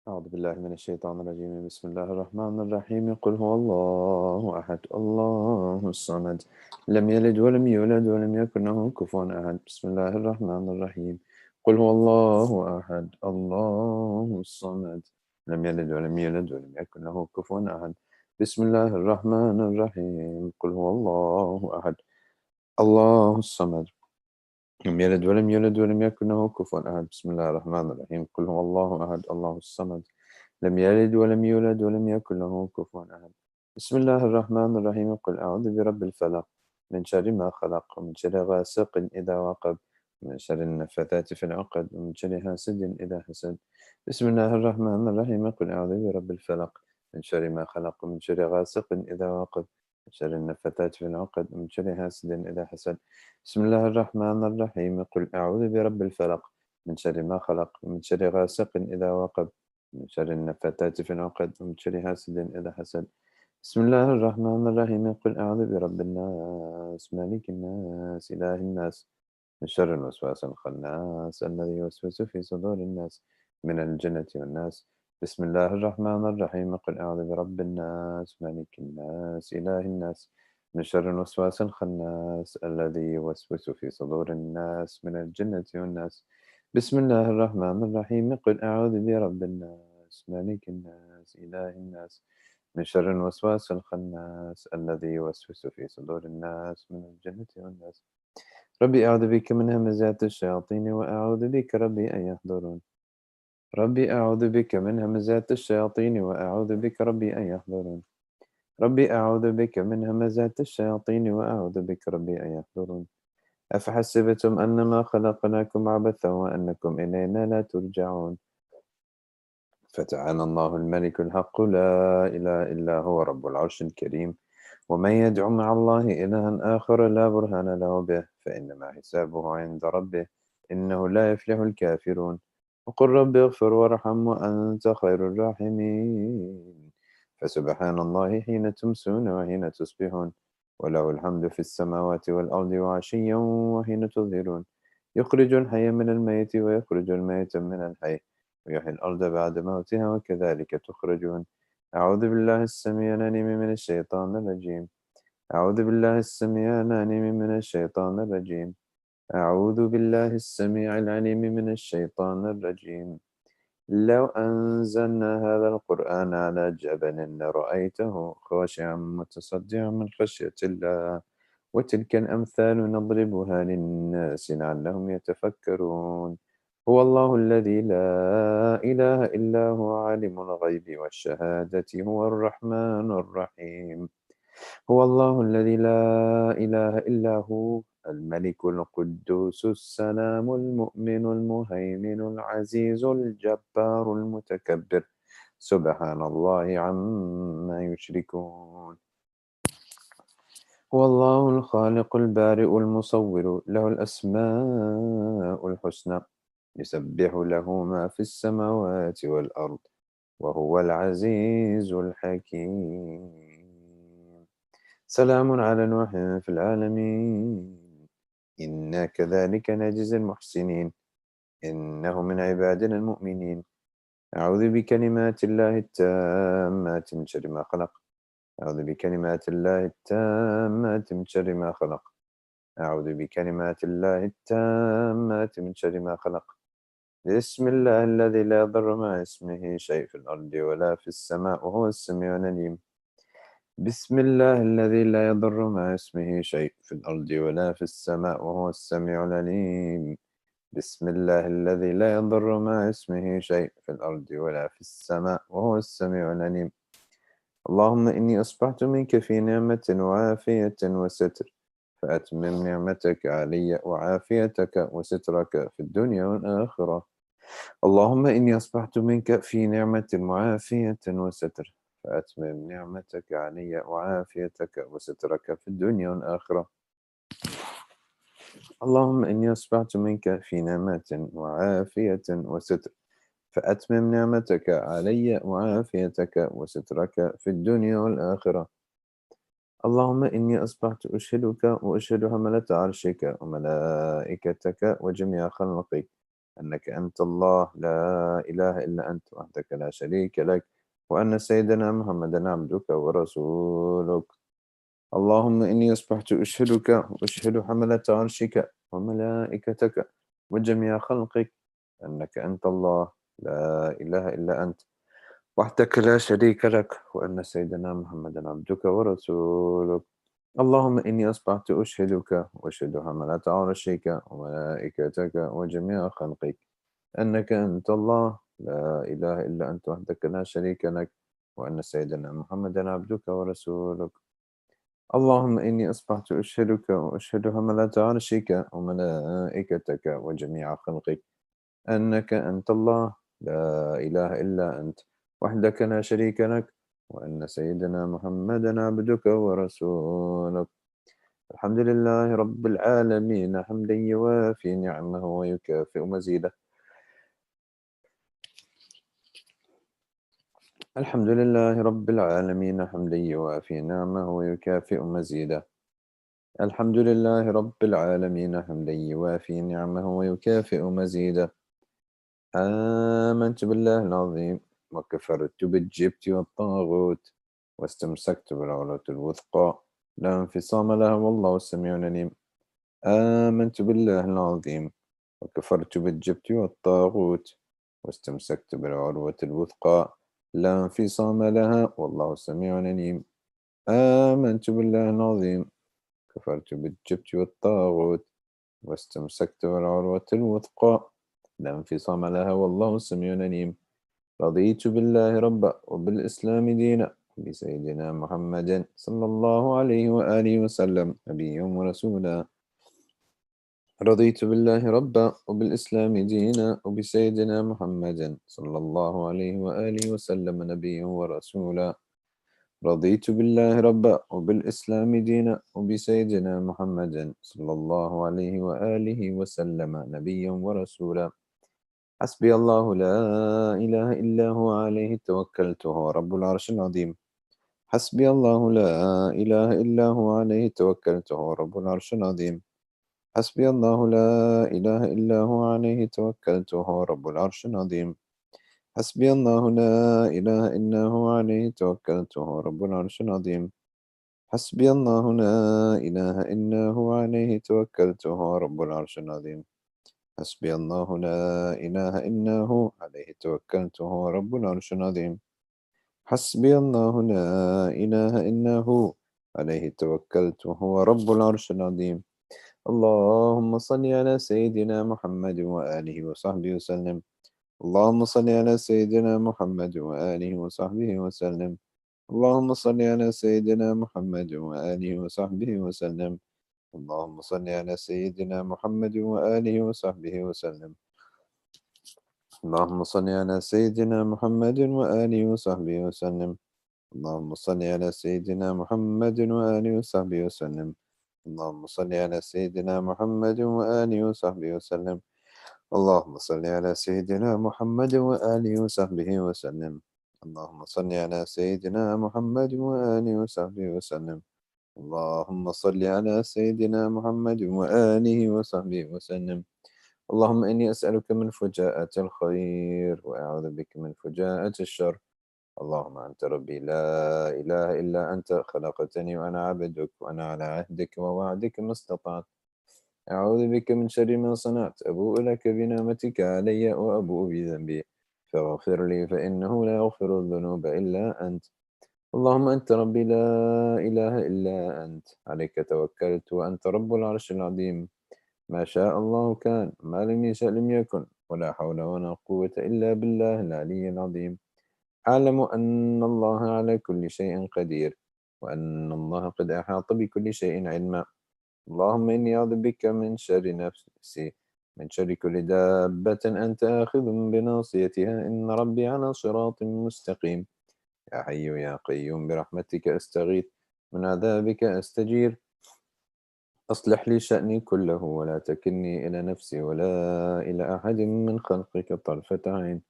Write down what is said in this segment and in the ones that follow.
أعوذ بالله من الشيطان الرجيم. بسم الله الرحمن الرحيم. قل هو الله أحد الله الصمد لم يلد ولم يولد ولم يكن له كفوا أحد. بسم الله الرحمن الرحيم. قل هو الله أحد الله الصمد لم يلد ولم يولد ولم يكن له كفوا أحد. بسم الله الرحمن الرحيم. قل هو الله أحد الله الصمد لم يلد ولم يولد ولم يكن له كفوا أحد. بسم الله الرحمن الرحيم. قل هو الله أحد الله الصمد لم يلد ولم يولد ولم يكن له كفوا أحد. بسم الله الرحمن الرحيم. قل أعوذ برب الفلق من شر ما خلق ومن شر غاسق إذا وقب ومن شر النفاثات في العقد ومن شر حاسد إذا حسد. بسم الله الرحمن الرحيم. قل أعوذ برب الفلق من شر ما خلق ومن شر غاسق إذا وقب ومن شر النفاثات في العقد ومن شر حاسد إذا حسد. بسم الله الرحمن الرحيم. قل أعوذ برب الفلق من شر ما خلق ومن شر غاسق إذا وقب من شر النفاثات في العقد ومن شر حاسد إذا حسد. بسم الله الرحمن الرحيم. قل أعوذ برب الناس مالك الناس إله الناس من شر الوسواس الخناس الذي يوسوس في صدور الناس من الجنة والناس. بسم الله الرحمن الرحيم. قل أعوذ برب الناس مالك الناس إله الناس من شر الوسواس الخناس الذي يوسوس في صدور الناس من الجنة والناس. بسم الله الرحمن الرحيم. قل أعوذ برب الناس مالك الناس إله الناس من شر الوسواس الخناس الذي يوسوس في صدور الناس من الجنة والناس. ربي أعوذ بك من همزات الشياطين وأعوذ بك ربي أن يحضرون. ربي أعوذ بك من همزات الشياطين وأعوذ بك ربي أن يحضرون. ربي أعوذ بك من همزات الشياطين وأعوذ بك ربي أن يحضرون. أفحسبتم أنما خلقناكم عبثا وأنكم إلينا لا ترجعون. فتعالى الله الملك الحق لا إله إلا هو رب العرش الكريم. ومن يدع مع الله إلها آخر لا برهان له به فإنما حسابه عند ربه إنه لا يفلح الكافرون. وقل رب اغفر وارحم وأنت خير الراحمين. فسبحان الله حين تمسون وحين تصبحون وله الحمد في السماوات والأرض وعشيا وحين تظهرون. يخرج الحي من الميت ويخرج الميت من الحي ويحيي الأرض بعد موتها وكذلك تخرجون. أعوذ بالله السميع العليم من الشيطان الرجيم. أعوذ بالله السميع العليم من الشيطان الرجيم. أعوذ بالله السميع العليم من الشيطان الرجيم. لو أنزلنا هذا القرآن على جبل لرأيته خاشعا متصدعا من خشية الله وتلك الأمثال نضربها للناس لعلهم يتفكرون. هو الله الذي لا إله إلا هو عالم الغيب والشهادة هو الرحمن الرحيم. هو الله الذي لا إله إلا هو الملك القدوس السلام المؤمن المهيمن العزيز الجبار المتكبر سبحان الله عما يشركون. هو الله الخالق البارئ المصور له الأسماء الحسنى يسبح له ما في السماوات والأرض وهو العزيز الحكيم. سلام على نوح في العالمين إنا كذلك نجزي المحسنين إنه من عبادنا المؤمنين. أعوذ بكلمات الله التامات من شر ما خلق. أعوذ بكلمات الله التامات من شر ما خلق. أعوذ بكلمات الله التامات من شر ما خلق. بسم الله الذي لا يضر مع اسمه شيء في الأرض ولا في السماء وهو السميع العليم. بسم الله الذي لا يضر مع اسمه شيء في الأرض ولا في السماء وهو السميع العليم. بسم الله الذي لا يضر مع اسمه شيء في الأرض ولا في السماء وهو السميع العليم. اللهم إني أصبحت منك في نعمة وعافية وستر فأتمم نعمتك علي وعافيتك وسترك في الدنيا والآخرة. اللهم إني أصبحت منك في نعمة وعافية وستر فأتمم نعمتك علي وعافيتك وسترك في الدنيا والآخرة. اللهم إني أصبحت منك في نعمة وعافية وستر فأتمم نعمتك علي وعافيتك وسترك في الدنيا والآخرة. اللهم إني أصبحت أشهدك وأشهد حملة عرشك وملائكتك وجميع خلقك أنك أنت الله لا إله إله إلا أنت وحدك لا شريك لك، وأن سيدنا محمدا عبدك ورسولك. اللهم إني أصبحت أشهدك وأشهد حملة عرشك وملائكتك وجميع خلقك أنك أنت الله لا إله إلا أنت وحدك لا شريك لك، وأن سيدنا محمدا عبدك ورسولك. اللهم إني أصبحت أشهدك وأشهد حملة عرشك وملائكتك وجميع خلقك أنك أنت الله لا إله إلا أنت وحدك لا شريك لك، وأن سيدنا محمدا عبدك ورسولك. اللهم إني أصبحت أشهدك وأشهد حملة عرشك وملائكتك وجميع خلقك أنك أنت الله لا إله إلا أنت وحدك لا شريك لك، وأن سيدنا محمدا عبدك ورسولك. الحمد لله رب العالمين حمدا يوافي نعمه ويكافئ مزيده. الحمد لله رب العالمين حمدا يوافي نعمه ويكافئ مزيده. الحمد لله رب العالمين حمدا يوافي نعمه ويكافئ مزيده. آمنت بالله العظيم وكفرت بالجبت والطاغوت واستمسكت بالعروة الوثقى لا انفصام لها والله السميع العليم. آمنت بالله العظيم وكفرت بالجبت والطاغوت واستمسكت بالعروة الوثقى لا انفصام لها والله السميع العليم. آمنت بالله العظيم كفرت بالجبت والطاغوت واستمسكت بالعروة الوثقى لا انفصام لها والله السميع العليم. رضيت بالله ربا وبالإسلام دينا بسيدنا محمد صلى الله عليه وآله وسلم نبيا ورسولا. رضيت بالله ربا وبالإسلام دينا وبسيدنا محمد صلى الله عليه وآله وسلم نبيا ورسولا. رضيت بالله ربا وبالإسلام دينا وبسيدنا محمد صلى الله عليه وآله وسلم نبيا ورسولا. حسبي الله لا إله إلا هو عليه توكلت هو رب العرش العظيم. حسبي الله لا إله إلا هو عليه توكلت هو رب العرش العظيم. حسبي الله لا إله إلا هو عليه توكلت هو رب العرش العظيم. حسبي الله لا إله إلا هو عليه توكلت هو رب العرش العظيم. حسبي الله لا إله إلا هو عليه توكلت هو رب العرش العظيم. حسبي الله لا إله إلا هو عليه توكلت هو رب العرش العظيم. حسبي الله لا إله إلا هو عليه توكلت هو رب العرش العظيم. اللهم صل على سيدنا محمد وآله وصحبه وسلم. اللهم صل على سيدنا محمد وآله وصحبه وسلم. اللهم صل على سيدنا محمد وآله وصحبه وسلم. اللهم صل على سيدنا محمد وآله وصحبه وسلم. اللهم صل على سيدنا محمد وآله وصحبه وسلم. اللهم صل على سيدنا محمد وآله وصحبه وسلم. اللهم صل على سيدنا محمد وآله وصحبه وسلم. اللهم صل على سيدنا محمد وآله وصحبه وسلم. اللهم صل على سيدنا محمد وآله وصحبه وسلم. اللهم صل على سيدنا محمد وآله وصحبه وسلم. اللهم إني أسألك من فجاءة الخير وأعوذ بك من فجاءة الشر. اللهم أنت ربي لا إله إلا أنت خلقتني وأنا عبدك وأنا على عهدك ووعدك ما استطعت. أعوذ بك من شر ما صنعت أبوء لك بنعمتك علي وأبوء بذنبي فاغفر لي فإنه لا يغفر الذنوب إلا أنت. اللهم أنت ربي لا إله إلا أنت عليك توكلت وأنت رب العرش العظيم. ما شاء الله كان ما لم يشأ لم يكن ولا حول ولا قوة إلا بالله العلي العظيم. أعلم أن الله على كل شيء قدير وأن الله قد أحاط بكل شيء علما. اللهم إني أعوذ بك من شر نفسي من شر كل دابة أنت آخذ بناصيتها إن ربي على صراط مستقيم. يا حي يا قيوم برحمتك أستغيث من عذابك أستجير. أصلح لي شأني كله ولا تكلني إلى نفسي ولا إلى أحد من خلقك طرفة عين.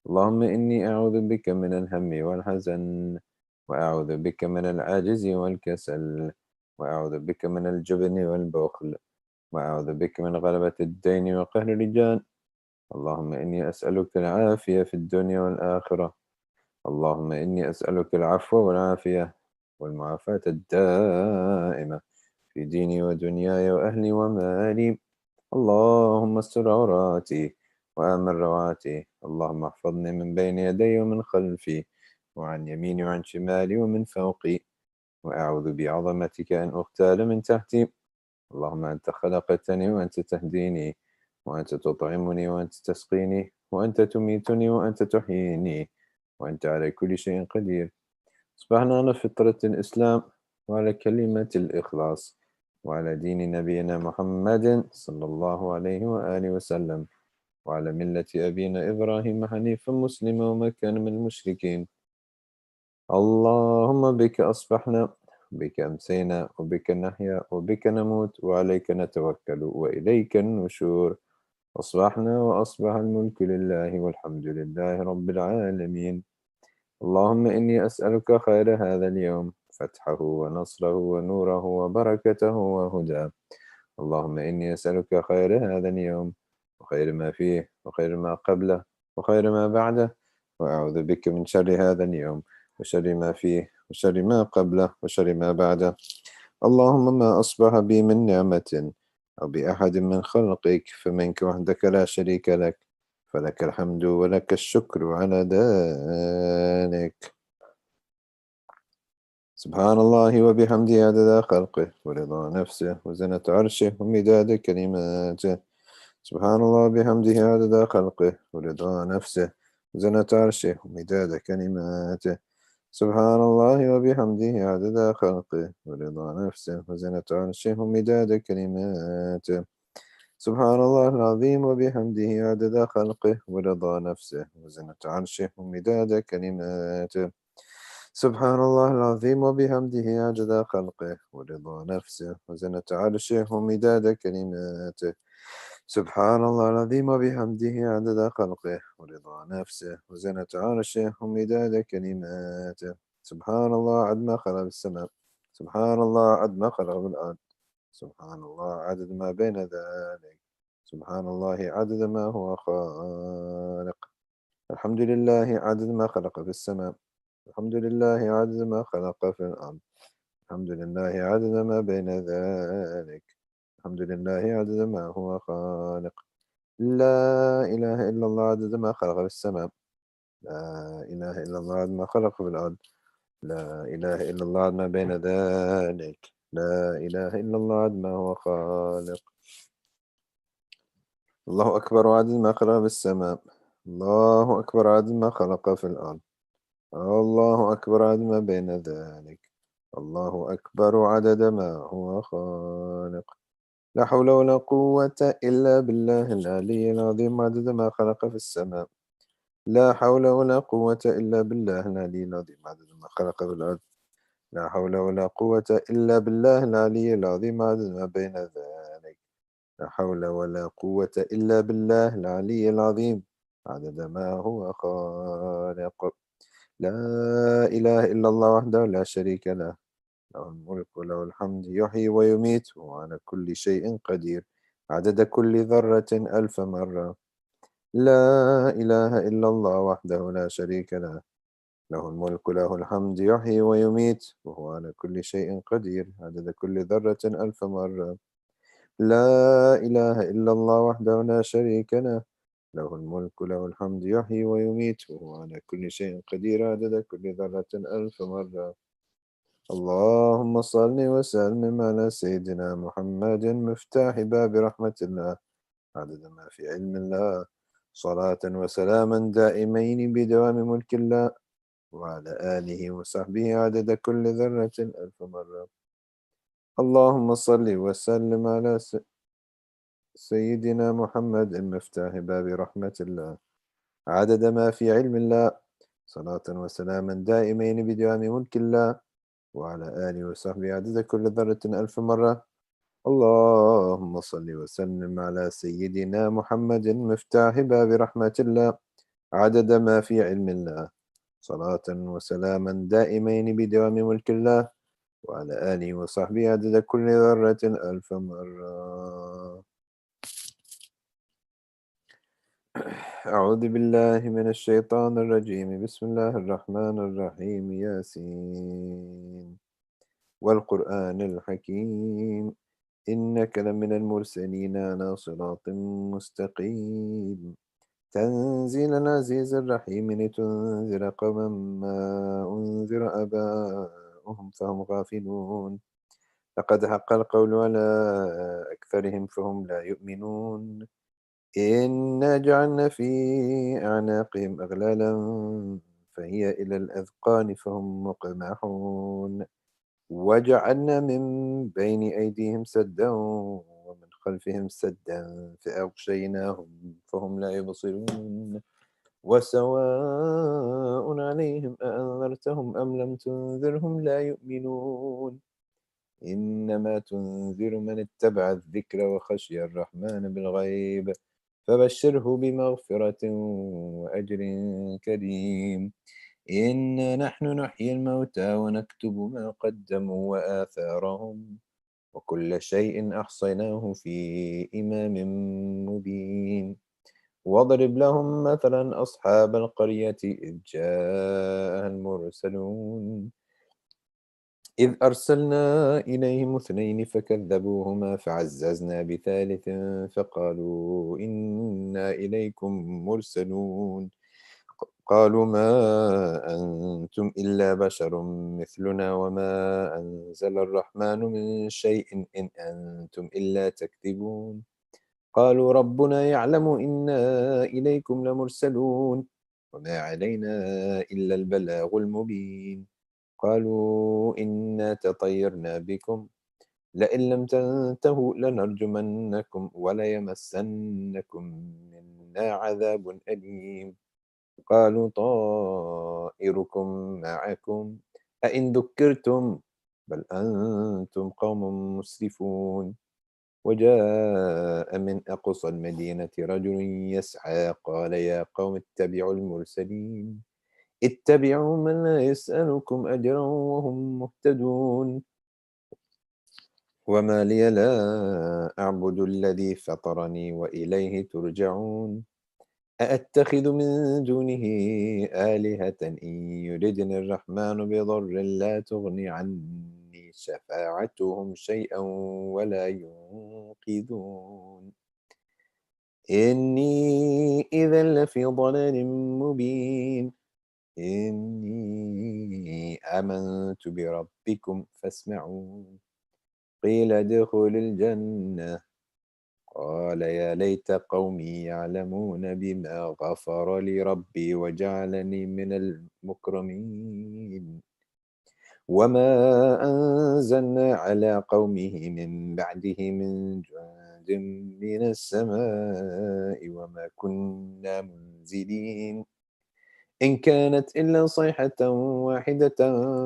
اللهم إني أعوذ بك من الهم والحزن وأعوذ بك من العجز والكسل وأعوذ بك من الجبن والبخل وأعوذ بك من غلبة الدين وقهر الرجال اللهم إني أسألك العافية في الدنيا والآخرة. اللهم إني أسألك العفو والعافية والمعافاة الدائمة في ديني ودنياي وأهلي ومالي. اللهم استر عوراتي وآمن روعاتي. اللهم احفظني من بين يدي ومن خلفي وعن يميني وعن شمالي ومن فوقي، وأعوذ بعظمتك أن أغتال من تحتي. اللهم أنت خلقتني وأنت تهديني، وأنت تطعمني وأنت تسقيني، وأنت تميتني وأنت تحييني، وأنت على كل شيء قدير. أصبحنا على فطرة الإسلام وعلى كلمة الإخلاص وعلى دين نبينا محمد صلى الله عليه وآله وسلم، وعلى ملة أبينا إبراهيم حنيفا مسلما وما كان من المشركين. اللهم بك أصبحنا، بك أمسينا، وبك نحيا، وبك نموت، وعليك نتوكل، وإليك النشور. أصبحنا وأصبح الملك لله والحمد لله رب العالمين. اللهم إني أسألك خير هذا اليوم، فتحه ونصره ونوره وبركته وهداه. اللهم إني أسألك خير هذا اليوم وخير ما فيه وخير ما قبله وخير ما بعده، وأعوذ بك من شر هذا اليوم وشر ما فيه وشر ما قبله وشر ما بعده. اللهم ما أصبح بي من نعمة أو بأحد من خلقك فمنك وحدك لا شريك لك، فلك الحمد ولك الشكر على ذلك. سبحان الله وبحمده عدد خلقه ورضا نفسه وزنة عرشه ومداد كلماته. سبحان الله وبحمده عدد خلقه ورضا نفسه وزنة عرشه ومداد كلماته. سبحان الله وبحمده عدد خلقه ورضا نفسه وزنة عرشه ومداد كلماته. سبحان الله العظيم وبحمده عدد خلقه ورضا نفسه وزنة عرشه ومداد كلماته. سبحان الله العظيم وبحمده عدد خلقه ورضا نفسه وزنة عرشه ومداد كلماته. سبحان الله العظيم وبحمده عدد خلقه ورضا نفسه وزنة عرشه ومداد كلماته. سبحان الله عدد ما خلق السماء. سبحان الله عدد ما خلق الأرض. سبحان الله عدد ما بين ذلك. سبحان الله عدد ما هو خالق. الحمد لله عدد ما خلق في السماء. الحمد لله عدد ما خلق في الأرض. الحمد لله عدد ما بين ذلك. الحمد لله عدد ما هو خالق. لا إله إلا الله عدد ما خلق في السماء. لا إله إلا الله عدد ما خلق في الأرض. لا إله إلا الله عدد ما بين ذلك. لا إله إلا الله عدد ما هو خالق. الله أكبر عدد ما خلق في السماء. الله أكبر عدد ما خلق في الأرض. الله أكبر عدد ما بين ذلك. الله أكبر عدد ما هو خالق. لا حول ولا قوة إلا بالله العلي العظيم عدد ما خلق في السماء. لا حول ولا قوة إلا بالله العلي العظيم عدد ما خلق في الأرض. لا حول ولا قوة إلا بالله العلي العظيم عدد ما بين ذلك. لا حول ولا قوة إلا بالله العلي العظيم عدد ما هو خالق. لا إله إلا الله وحده لا شريك له، له الملك وله الحمد يحيي ويميت وهو على كل شيء قدير عدد كل ذرة ألف مرة. لا إله إلا الله وحده لا شريك له، له الملك وله الحمد يحيي ويميت وهو على كل شيء قدير عدد كل ذرة ألف مرة. لا إله إلا الله وحده لا شريك له، له الملك وله الحمد يحيي ويميت وهو على كل شيء قدير عدد كل ذرة ألف مرة. اللهم صل وسلم على سيدنا محمد مفتاح باب رحمة الله عدد ما في علم الله، صلاة وسلاما دائمين بدوام ملك الله، وعلى آله وصحبه عدد كل ذرة ألف مرة. اللهم صل وسلم على سيدنا محمد مفتاح باب رحمة الله عدد ما في علم الله، صلاة وسلاما دائمين بدوام ملك الله، وعلى آله وصحبه عدد كل ذرة ألف مرة. اللهم صل وسلم على سيدنا محمد مفتاح باب رحمة الله عدد ما في علم الله، صلاة وسلاما دائمين بدوام ملك الله، وعلى آله وصحبه عدد كل ذرة ألف مرة. أعوذ بالله من الشيطان الرجيم. بسم الله الرحمن الرحيم. ياسين والقرآن الحكيم إنك لمن المرسلين على صراط مستقيم تنزيل العزيز الرحيم لتنذر قوما ما أنذر آباؤهم فهم غافلون لقد حق القول على أكثرهم فهم لا يؤمنون إنا جعلنا في أعناقهم أغلالا فهي إلى الأذقان فهم مقمحون وجعلنا من بين أيديهم سدا ومن خلفهم سدا فأغشيناهم فهم لا يبصرون وسواء عليهم أأنذرتهم أم لم تنذرهم لا يؤمنون إنما تنذر من اتبع الذكر وخشي الرحمن بالغيب فبشره بمغفرة وأجر كريم إنا نحن نحيي الموتى ونكتب ما قدموا وآثارهم وكل شيء أحصيناه في إمام مبين واضرب لهم مثلا أصحاب القرية إذ جاءها المرسلون إذ أرسلنا إليهم اثنين فكذبوهما فعززنا بثالث فقالوا إنا إليكم مرسلون قالوا ما أنتم إلا بشر مثلنا وما أنزل الرحمن من شيء إن أنتم إلا تكذبون قالوا ربنا يعلم إنا إليكم لمرسلون وما علينا إلا البلاغ المبين قالوا إنا تطيرنا بكم لئن لم تنتهوا لنرجمنكم وليمسنكم منا عذاب أليم قالوا طائركم معكم أئن ذكرتم بل أنتم قوم مسرفون وجاء من أقصى المدينة رجل يسعى قال يا قوم اتبعوا المرسلين اتبعوا من لا يسألكم أجرا وهم مهتدون وما لي لا أعبد الذي فطرني وإليه ترجعون أأتخذ من دونه آلهة إن يردني الرحمن بضر لا تغني عني شفاعتهم شيئا ولا ينقذون إني إذا لفي ضلال مبين إني آمنت بربكم فاسمعون قيل ادخل الجنة قال يا ليت قومي يعلمون بما غفر لي ربي وجعلني من المكرمين وما أنزلنا على قومه من بعده من جند من السماء وما كنا منزلين إن كانت إلا صيحة واحدة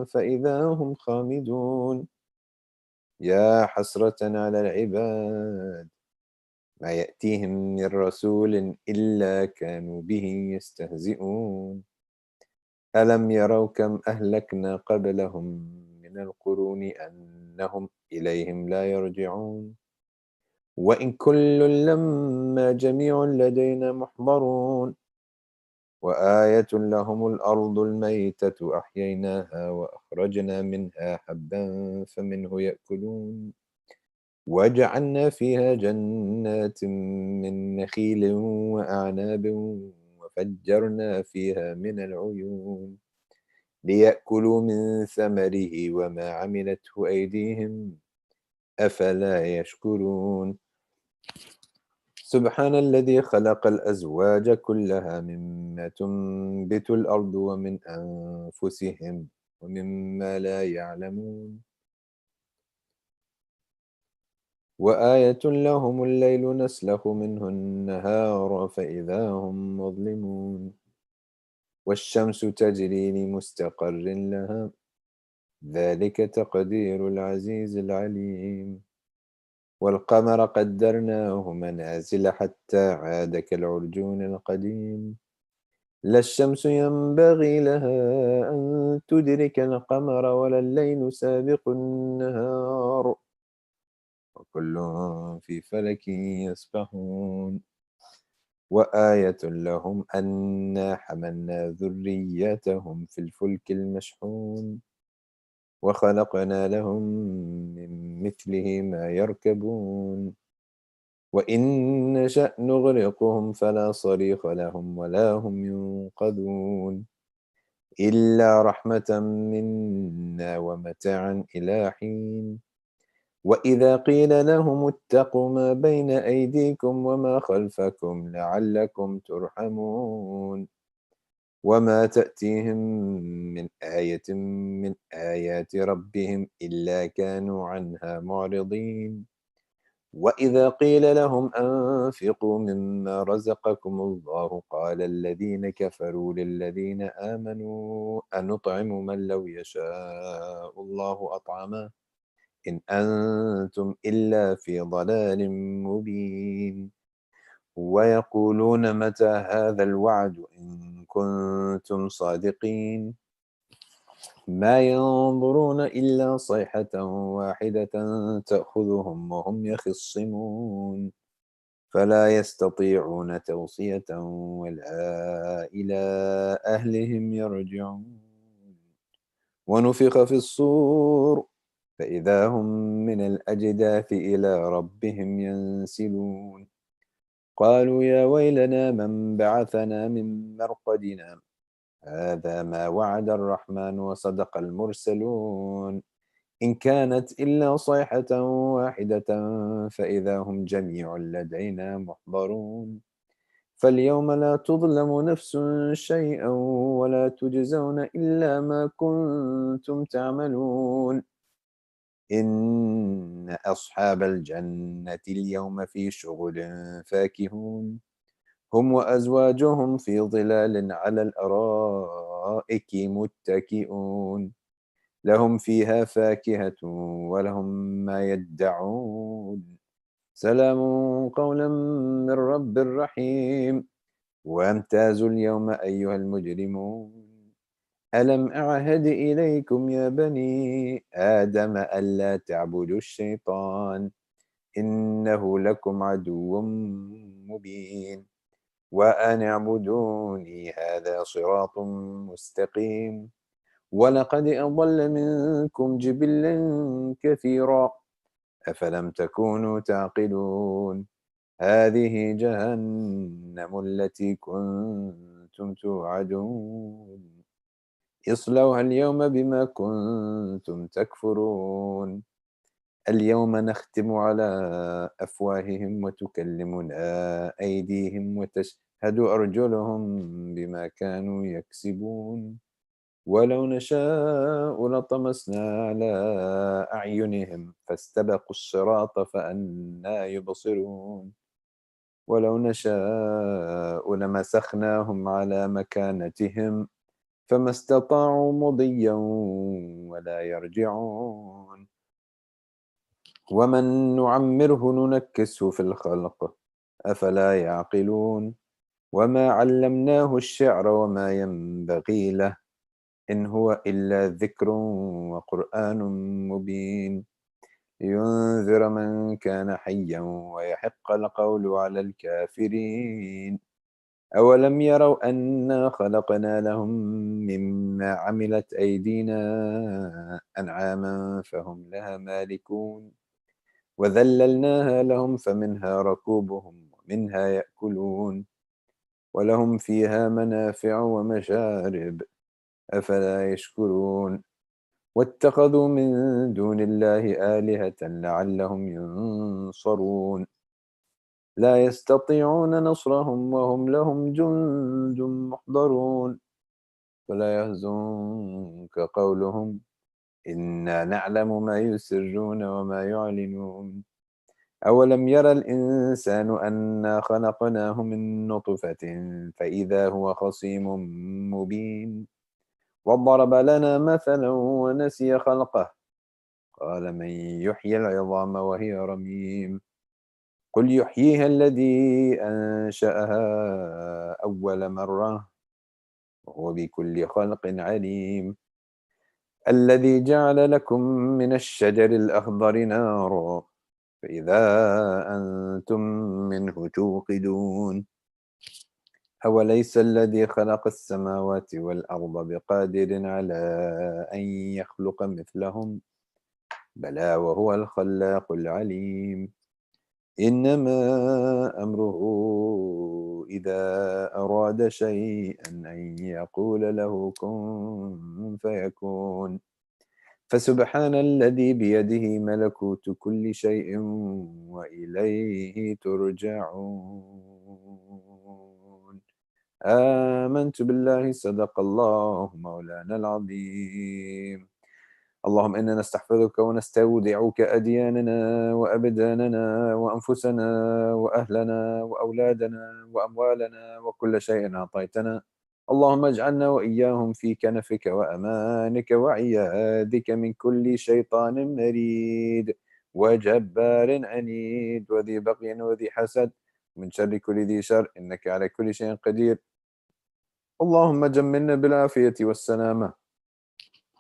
فإذا هم خامدون يا حسرة على العباد ما يأتيهم من رسول إلا كانوا به يستهزئون ألم يروا كم أهلكنا قبلهم من القرون أنهم إليهم لا يرجعون وإن كل لما جميع لدينا محضرون وآية لهم الأرض الميتة أحييناها وأخرجنا منها حبا فمنه يأكلون وجعلنا فيها جنات من نخيل وأعناب وفجرنا فيها من العيون ليأكلوا من ثمره وما عملته أيديهم أفلا يشكرون سبحان الذي خلق الأزواج كلها مما تنبت الأرض ومن أنفسهم ومما لا يعلمون وآية لهم الليل نسلخ منه النهار فإذا هم مظلمون والشمس تجري لمستقر لها ذلك تقدير العزيز العليم والقمر قدرناه منازل حتى عاد كالعرجون القديم لا الشمس ينبغي لها أن تدرك القمر ولا الليل سابق النهار وكل في فلك يسبحون وآية لهم أنا حملنا ذريتهم في الفلك المشحون وخلقنا لهم من مثله ما يركبون وإن نشأ نغرقهم فلا صريخ لهم ولا هم ينقذون إلا رحمة منا ومتاعا إلى حين وإذا قيل لهم اتقوا ما بين أيديكم وما خلفكم لعلكم ترحمون وما تأتيهم من آية من آيات ربهم إلا كانوا عنها معرضين وإذا قيل لهم أنفقوا مما رزقكم الله قال الذين كفروا للذين آمنوا أنطعم من لو يشاء الله أطعمه إن أنتم إلا في ضلال مبين ويقولون متى هذا الوعد إن كنتم صادقين ما ينظرون إلا صيحة واحدة تأخذهم وهم يخصمون فلا يستطيعون توصية ولا إلى أهلهم يرجعون ونفخ في الصور فإذا هم من الأجداث إلى ربهم ينسلون قالوا يا ويلنا من بعثنا من مرقدنا هذا ما وعد الرحمن وصدق المرسلون إن كانت إلا صيحة واحدة فإذا هم جميع لدينا محضرون فاليوم لا تظلم نفس شيئا ولا تجزون إلا ما كنتم تعملون إن أصحاب الجنة اليوم في شغل فاكهون هم وأزواجهم في ظلال على الأرائك متكئون لهم فيها فاكهة ولهم ما يدعون سلام قولا من رب رحيم وامتازوا اليوم أيها المجرمون ألم أعهد إليكم يا بني آدم ألا تعبدوا الشيطان إنه لكم عدو مبين وأن اعبدوني هذا صراط مستقيم ولقد أضل منكم جبلا كثيرا أفلم تكونوا تعقلون هذه جهنم التي كنتم توعدون اصلوها اليوم بما كنتم تكفرون اليوم نختم على أفواههم وتكلمنا أيديهم وتشهد أرجلهم بما كانوا يكسبون ولو نشاء لطمسنا على أعينهم فاستبقوا الصراط فأنى يبصرون ولو نشاء لمسخناهم على مكانتهم فما استطاعوا مضيا ولا يرجعون ومن نعمره ننكسه في الخلق أفلا يعقلون وما علمناه الشعر وما ينبغي له إن هو إلا ذكر وقرآن مبين لينذر من كان حيا ويحق القول على الكافرين أولم يروا أنا خلقنا لهم مما عملت أيدينا أنعاما فهم لها مالكون وذللناها لهم فمنها ركوبهم ومنها يأكلون ولهم فيها منافع ومشارب أفلا يشكرون واتخذوا من دون الله آلهة لعلهم ينصرون لا يستطيعون نصرهم وهم لهم جند محضرون ولا يحزنك قولهم إنا نعلم ما يسرون وما يعلنون أولم يرى الإنسان أنا خلقناه من نطفة فإذا هو خصيم مبين وضرب لنا مثلا ونسي خلقه قال من يحيي العظام وهي رميم قل يحييها الذي أنشأها أول مرة وهو بكل خلق عليم الذي جعل لكم من الشجر الأخضر نارا فإذا أنتم منه توقدون أوليس الذي خلق السماوات والأرض بقادر على أن يخلق مثلهم بلى وهو الخلاق العليم إنما أمره إذا أراد شيئا أن يقول له كن فيكون فسبحان الذي بيده ملكوت كل شيء وإليه ترجعون آمنت بالله صدق الله مولانا العظيم اللهم إنا نستحفظك ونستودعك أدياننا وأبداننا وأنفسنا وأهلنا وأولادنا وأموالنا وكل شيء أعطيتنا اللهم اجعلنا وإياهم في كنفك وأمانك وعياذك من كل شيطان مريد وجبار عنيد وذي بغي وذي حسد من شر كل ذي شر إنك على كل شيء قدير اللهم جملنا بالعافية والسلامة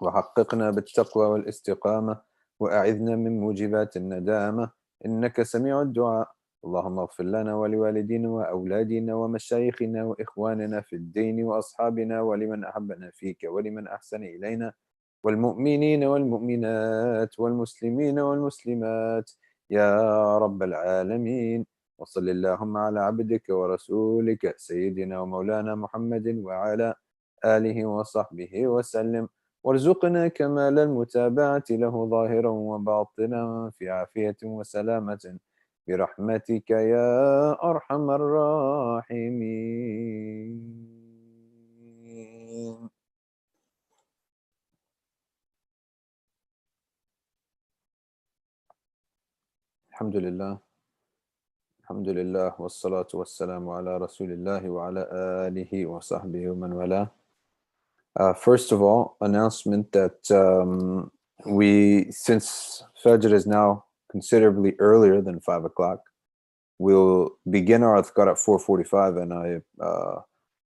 وحققنا بالتقوى والاستقامة وأعذنا من موجبات الندامة إنك سميع الدعاء اللهم اغفر لنا ولوالدينا وأولادنا ومشايخنا وإخواننا في الدين وأصحابنا ولمن أحبنا فيك ولمن أحسن إلينا والمؤمنين والمؤمنات والمسلمين والمسلمات يا رب العالمين وصل اللهم على عبدك ورسولك سيدنا ومولانا محمد وعلى آله وصحبه وسلم وارزقنا كمال المتابعة له ظاهرا وباطنا في عافية وسلامة برحمتك يا أرحم الراحمين. الحمد لله الحمد لله والصلاة والسلام على رسول الله وعلى آله وصحبه ومن والاه. First of all, announcement that since Fajr is now considerably earlier than 5 o'clock, we'll begin our Adhkar at 4:45, and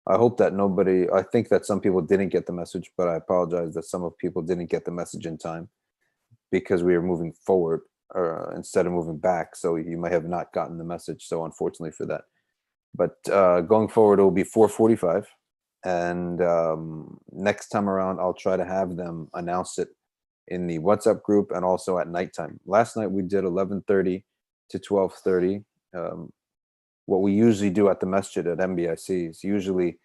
I hope that I think that some people didn't get the message, but I apologize that some of people didn't get the message in time because we are moving forward instead of moving back. So you might have not gotten the message. So unfortunately for that. But going forward, it will be 4:45. And next time around, I'll try to have them announce it in the WhatsApp group and also at nighttime. Last night we did 11:30 to 12:30. What we usually do at the masjid at MBIC is usually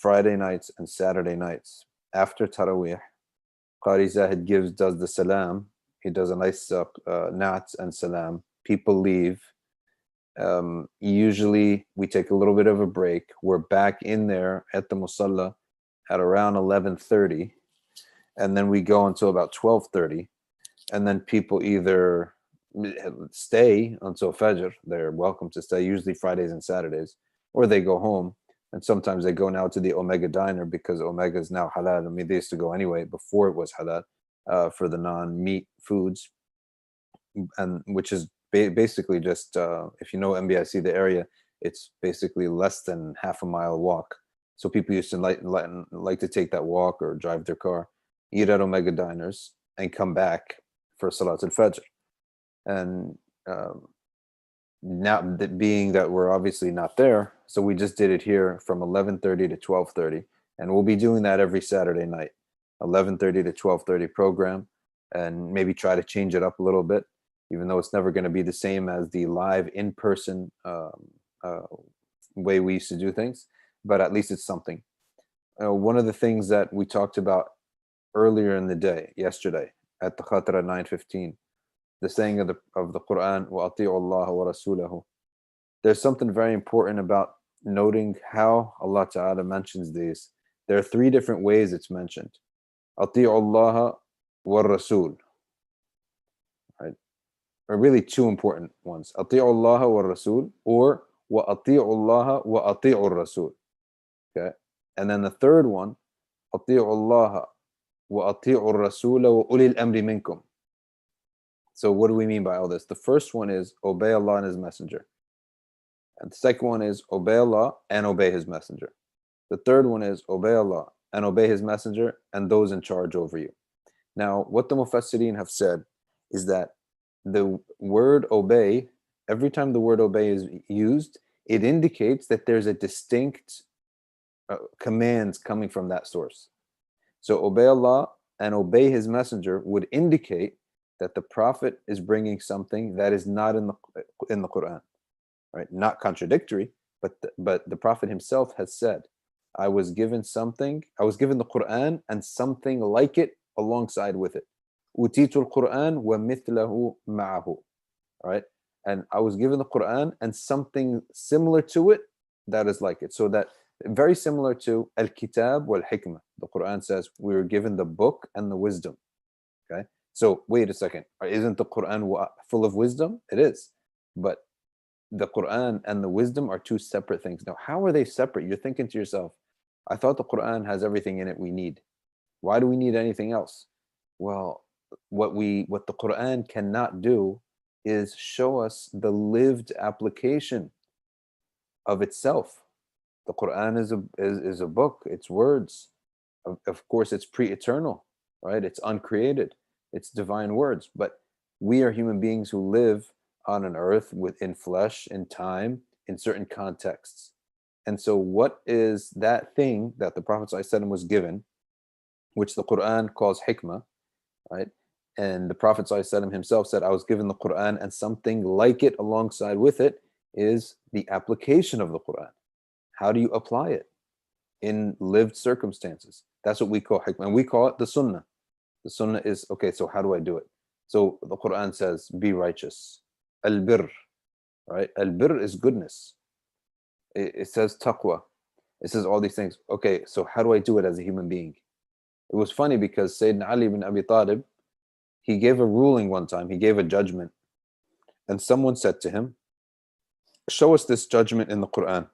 Friday nights and Saturday nights after Taraweeh. Qari Zahid does the salam. He does a nice nats and salam. People leave. Usually we take a little bit of a break. We're back in there at the musalla at around 11:30, and then we go until about 12:30, and then people either stay until Fajr. They're welcome to stay, usually Fridays and Saturdays, or they go home. And sometimes they go now to the Omega Diner because Omega is now halal. I mean, they used to go anyway before it was halal for the non-meat foods, and which is basically just if you know MBIC, the area, it's basically less than half a mile walk. So people used to like to take that walk or drive their car, eat at Omega Diners, and come back for Salat al-Fajr. And now that being that we're obviously not there, so we just did it here from 11:30 to 12:30, and we'll be doing that every Saturday night, 11:30 to 12:30 program, and maybe try to change it up a little bit, even though it's never going to be the same as the live in-person way we used to do things, but at least it's something. One of the things that we talked about earlier in the day, yesterday, at the Khatra 9:15, the saying of the Quran, وَأَطِيعُوا اللَّهَ وَرَسُولَهُ. There's something very important about noting how Allah Ta'ala mentions these. There are three different ways it's mentioned. أَطِيعُوا اللَّهَ وَالرَّسُولُ. Right? Or really two important ones. أَطِيعُوا اللَّهَ وَالرَّسُولُ, or وَأَطِيعُوا اللَّهَ وَأَطِيعُوا الرَّسُولُ. Okay? And then the third one, أَطِيعُوا اللَّهَ وَأَطِيعُوا الرَّسُولَ وَأُولِي الْأَمْرِ مِنْكُمْ. So what do we mean by all this? The first one is obey Allah and His Messenger. And the second one is obey Allah and obey His Messenger. The third one is obey Allah and obey His Messenger and those in charge over you. Now, what the Mufassirin have said is that the word obey, every time the word obey is used, it indicates that there's a distinct commands coming from that source. So obey Allah and obey His Messenger would indicate that the Prophet is bringing something that is not in the Quran, right? Not contradictory, but the Prophet himself has said, I was given the Quran and something like it alongside with it. Utitul Quran wa mithlahu ma'ahu, right? And I was given the Quran and something similar to it that is like it. So that very similar to al-kitab wal-hikmah. The Quran says we were given the book and the wisdom. Okay. So wait a second. Isn't the Quran full of wisdom? It is. But the Quran and the wisdom are two separate things. Now, how are they separate? You're thinking to yourself, I thought the Quran has everything in it we need. Why do we need anything else? Well, what the Quran cannot do is show us the lived application of itself. The Quran is a book, it's words. Of course, it's pre-eternal, right? It's uncreated, it's divine words. But we are human beings who live on an earth within flesh, in time, in certain contexts. And so what is that thing that the Prophet ﷺ was given, which the Quran calls hikmah, right? And the Prophet ﷺ himself said, I was given the Quran and something like it alongside with it is the application of the Quran. How do you apply it in lived circumstances? That's what we call hikmah. And we call it the sunnah. The sunnah is, okay, so how do I do it? So the Quran says, be righteous. Al-birr, right? Al-birr is goodness. It says taqwa. It says all these things. Okay, so how do I do it as a human being? It was funny because Sayyidina Ali ibn Abi Talib, he gave a ruling one time. He gave a judgment. And someone said to him, show us this judgment in the Quran.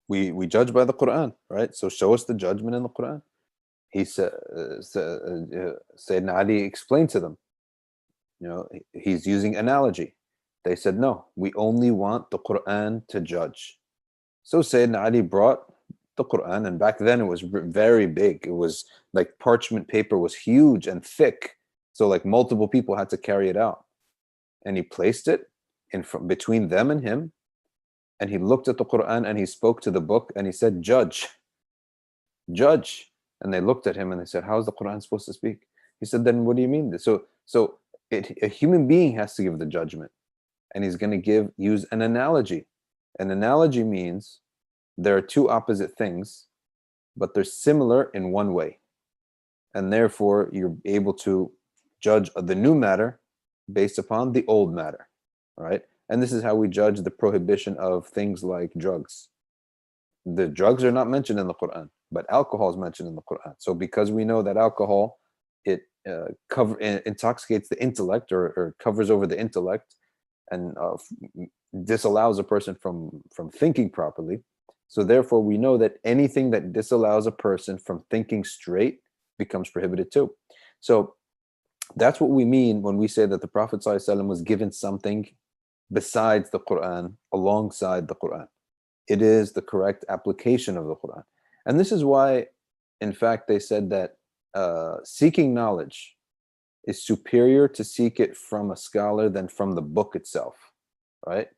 We judge by the Quran, right? So show us the judgment in the Quran. He said, Sayyidina Ali explained to them, he's using analogy. They said, no, we only want the Quran to judge. So Sayyidina Ali brought the Quran, and back then it was very big. It was like parchment paper was huge and thick. So like multiple people had to carry it out. And he placed it between them and him. And he looked at the Quran and he spoke to the book and he said, judge. And they looked at him and they said, how is the Quran supposed to speak? He said, then what do you mean? So a human being has to give the judgment. And he's going to use an analogy. An analogy means there are two opposite things, but they're similar in one way. And therefore, you're able to judge the new matter based upon the old matter, right? And this is how we judge the prohibition of things like drugs. The drugs are not mentioned in the Quran, but alcohol is mentioned in the Quran. So because we know that alcohol, it intoxicates the intellect or covers over the intellect and disallows a person from thinking properly. So therefore, we know that anything that disallows a person from thinking straight becomes prohibited too. So that's what we mean when we say that the Prophet ﷺ was given something besides the Quran, alongside the Quran. It is the correct application of the Quran. And this is why, in fact, they said that seeking knowledge is superior to seek it from a scholar than from the book itself, right?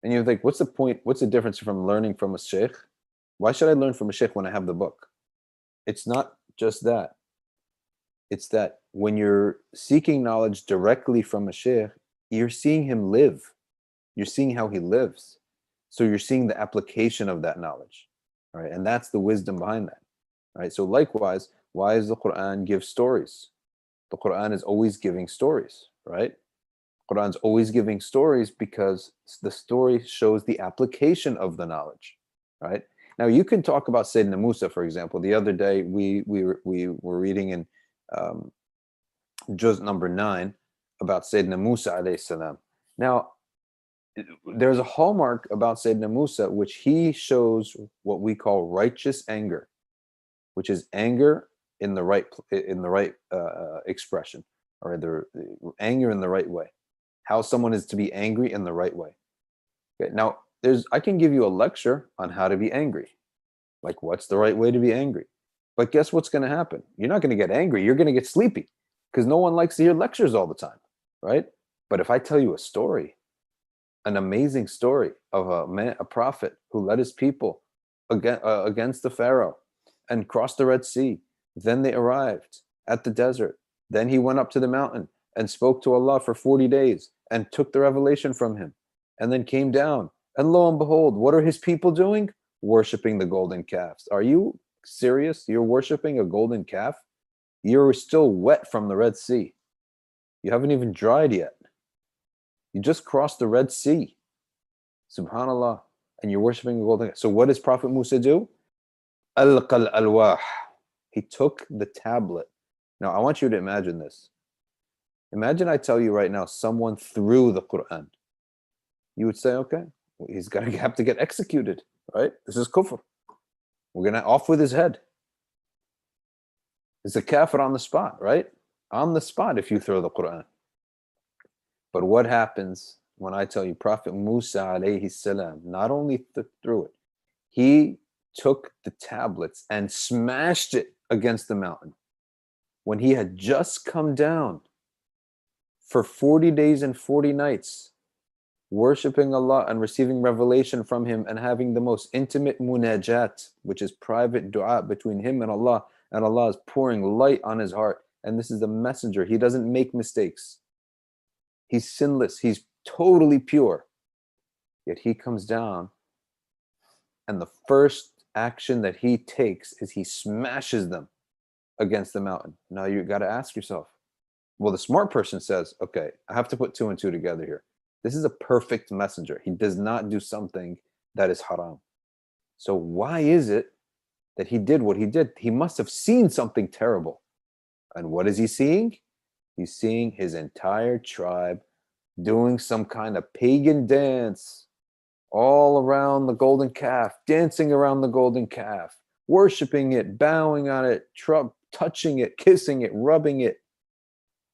And you think, what's the point? What's the difference from learning from a sheikh? Why should I learn from a sheikh when I have the book? It's not just that. It's that when you're seeking knowledge directly from a sheikh, you're seeing him live. You're seeing how he lives. So you're seeing the application of that knowledge, right? And that's the wisdom behind that, right? So likewise, why does the Quran give stories? The Quran is always giving stories, right? Quran's always giving stories because the story shows the application of the knowledge, right? Now you can talk about Sayyidina Musa, for example. The other day we were reading in Juz number 9 about Sayyidina Musa alayhi salam. Now there's a hallmark about Sayyidina Musa which he shows what we call righteous anger, which is anger in the right expression, or the anger in the right way. How someone is to be angry in the right way. Okay, now I can give you a lecture on how to be angry. Like what's the right way to be angry? But guess what's going to happen? You're not going to get angry. You're going to get sleepy because no one likes to hear lectures all the time, right? But if I tell you a story, an amazing story of a prophet who led his people against the Pharaoh and crossed the Red Sea. Then they arrived at the desert. Then he went up to the mountain and spoke to Allah for 40 days and took the revelation from him, and then came down. And lo and behold, what are his people doing? Worshipping the golden calves. Are you serious? You're worshiping a golden calf? You're still wet from the Red Sea. You haven't even dried yet. You just crossed the Red Sea. Subhanallah. And you're worshiping a golden calf. So what does Prophet Musa do? Alqa al-alwah. He took the tablet. Now I want you to imagine this. Imagine I tell you right now, someone threw the Quran. You would say, okay, he's going to have to get executed, right? This is kufr. We're going to off with his head. It's a kafir on the spot, right? On the spot if you throw the Quran. But what happens when I tell you Prophet Musa alayhi salam not only threw it, he took the tablets and smashed it against the mountain. When he had just come down for 40 days and 40 nights, worshipping Allah and receiving revelation from him and having the most intimate munajat, which is private dua between him and Allah is pouring light on his heart. And this is the messenger. He doesn't make mistakes. He's sinless. He's totally pure. Yet he comes down, and the first action that he takes is he smashes them against the mountain. Now you got to ask yourself, well, the smart person says, okay, I have to put two and two together here. This is a perfect messenger. He does not do something that is haram. So why is it that he did what he did? He must have seen something terrible. And what is he seeing? He's seeing his entire tribe doing some kind of pagan dance all around the golden calf, dancing around the golden calf, worshiping it, bowing on it, touching it, kissing it, rubbing it.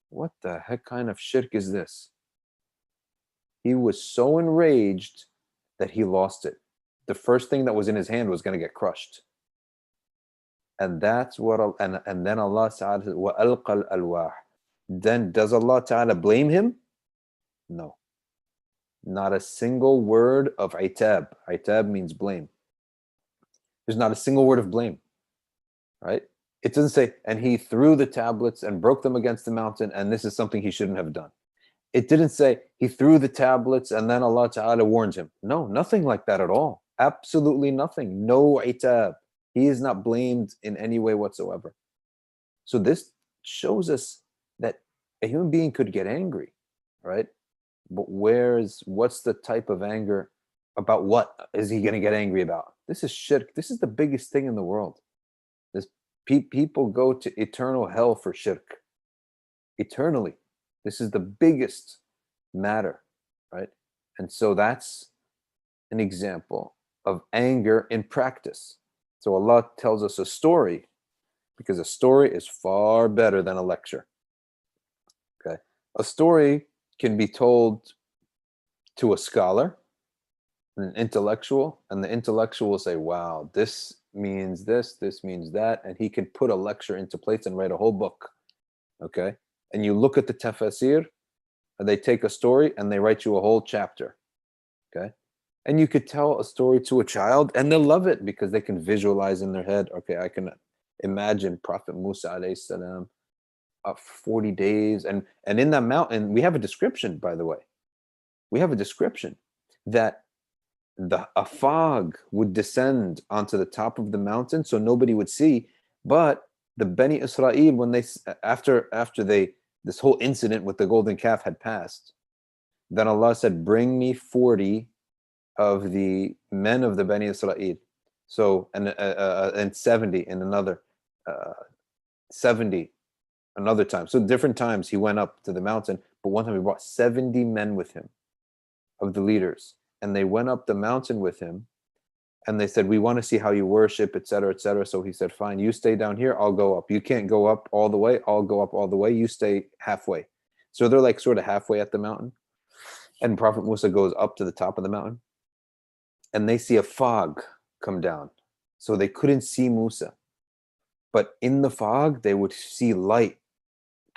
What the heck kind of shirk is this? He was so enraged that he lost it. The first thing that was in his hand was going to get crushed. And that's what, and then Allah Ta'ala says, وَأَلْقَى الْأَلْوَاحِ. Then does Allah Ta'ala blame him? No. Not a single word of itab. Itab means blame. There's not a single word of blame, right? It doesn't say, and he threw the tablets and broke them against the mountain, and this is something he shouldn't have done. It didn't say he threw the tablets and then Allah Ta'ala warned him. No, nothing like that at all. Absolutely nothing. No itab. He is not blamed in any way whatsoever. So this shows us that a human being could get angry, right? But what's the type of anger? About what is he going to get angry about? This is shirk. This is the biggest thing in the world. People go to eternal hell for shirk. Eternally. This is the biggest matter, right? And so that's an example of anger in practice. So Allah tells us a story because a story is far better than a lecture. Okay? A story can be told to a scholar, an intellectual, and the intellectual will say, wow, this means this means that, and he can put a lecture into place and write a whole book. Okay? And you look at the tafsir, and they take a story and they write you a whole chapter. Okay? And you could tell a story to a child and they'll love it because they can visualize in their head, okay, I can imagine Prophet Musa alayhi salam 40 days. And in that mountain, we have a description, by the way. We have a description that a fog would descend onto the top of the mountain so nobody would see. But the Bani Israel, when they after this whole incident with the golden calf had passed, then Allah said, bring me 40 of the men of the Bani Israel. So, and 70 in another, 70 another time. So different times he went up to the mountain, but one time he brought 70 men with him of the leaders. And they went up the mountain with him and they said, we want to see how you worship, etc., etc. So he said, fine, you stay down here, I'll go up. You can't go up all the way, I'll go up all the way, you stay halfway. So they're like sort of halfway at the mountain. And Prophet Musa goes up to the top of the mountain and they see a fog come down. So they couldn't see Musa. But in the fog, they would see light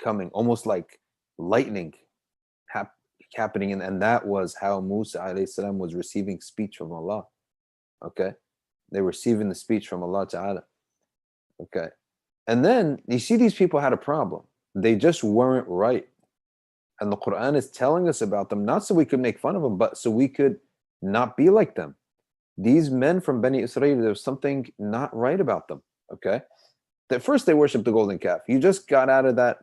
coming, almost like lightning happening, and that was how Musa alayhi salam was receiving speech from Allah. Okay, they were receiving the speech from Allah Ta'ala. Okay, and then you see these people had a problem. They just weren't right, and the Quran is telling us about them not so we could make fun of them, but so we could not be like them. These men from Bani Israel, there was something not right about them. Okay, at first they worshipped the golden calf. You just got out of that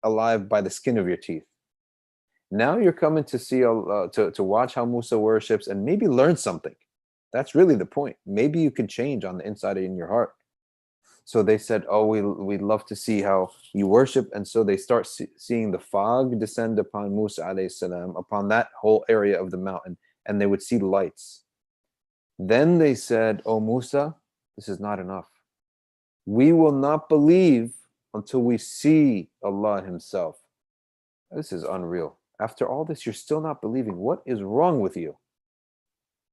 alive by the skin of your teeth. Now you're coming to see to watch how Musa worships and maybe learn something. That's really the point. Maybe you can change on the inside in your heart. So they said, "Oh, we'd love to see how you worship." And so they start seeing the fog descend upon Musa alayhi salam, upon that whole area of the mountain, and they would see lights. Then they said, "Oh Musa, this is not enough. We will not believe until we see Allah Himself." This is unreal. After all this, you're still not believing. What is wrong with you?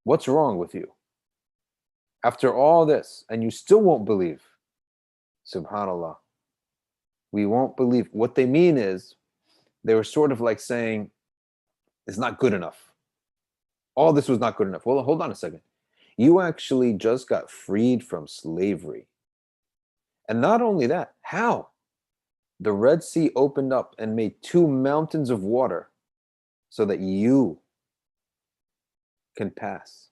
What's wrong with you? After all this, and you still won't believe. Subhanallah. We won't believe. What they mean is, they were sort of like saying, it's not good enough. All this was not good enough. Well, hold on a second. You actually just got freed from slavery. And not only that, how? The Red Sea opened up and made 2 mountains of water so that you can pass.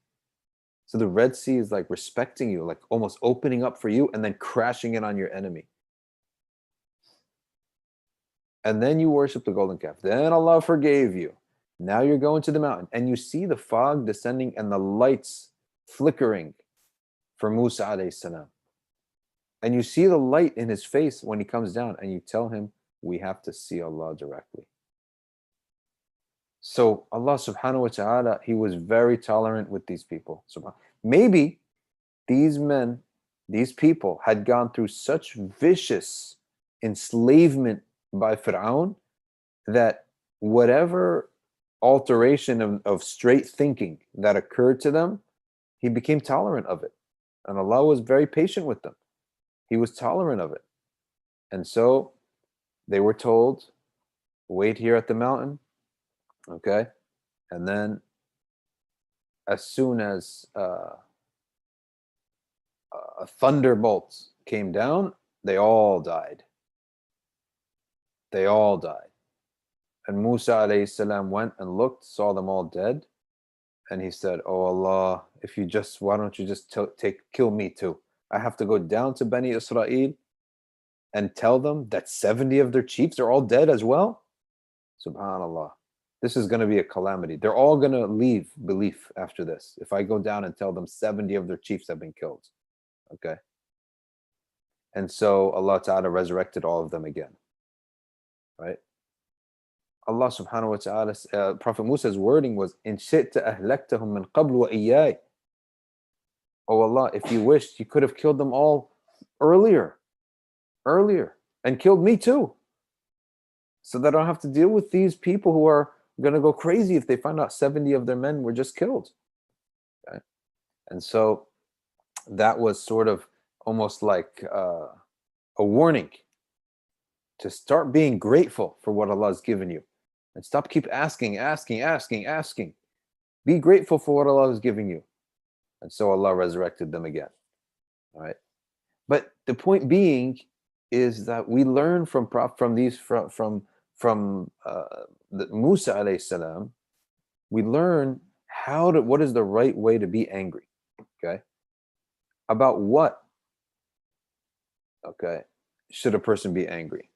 So the Red Sea is like respecting you, like almost opening up for you and then crashing it on your enemy. And then you worship the golden calf. Then Allah forgave you. Now you're going to the mountain and you see the fog descending and the lights flickering for Musa alayhi salam. And you see the light in his face when he comes down and you tell him, we have to see Allah directly. So Allah subhanahu wa ta'ala, He was very tolerant with these people. Maybe these men, these people had gone through such vicious enslavement by Fir'aun that whatever alteration of straight thinking that occurred to them, He became tolerant of it. And Allah was very patient with them. He was tolerant of it. And so they were told, wait here at the mountain. Okay. And then as soon as a thunderbolt came down, they all died. They all died. And Musa alayhi salam went and looked, saw them all dead. And he said, oh Allah, if you just, why don't you just kill me too? I have to go down to Bani Israel and tell them that 70 of their chiefs are all dead as well? Subhanallah. This is going to be a calamity. They're all going to leave belief after this. If I go down and tell them 70 of their chiefs have been killed. Okay. And so Allah Ta'ala resurrected all of them again. Right? Allah subhanahu wa ta'ala, Prophet Musa's wording was, In shi'ta ahlaktahum min qabl wa iyay. Oh Allah, if you wished, you could have killed them all earlier, and killed me too. So that I don't have to deal with these people who are going to go crazy if they find out 70 of their men were just killed. Okay? And so that was sort of almost like a warning to start being grateful for what Allah has given you. And stop keep asking. Be grateful for what Allah is giving you. And so Allah resurrected them again. All right. But the point being is that we learn from the Musa alayhi salam, we learn what is the right way to be angry. Okay. About what? Okay. Should a person be angry?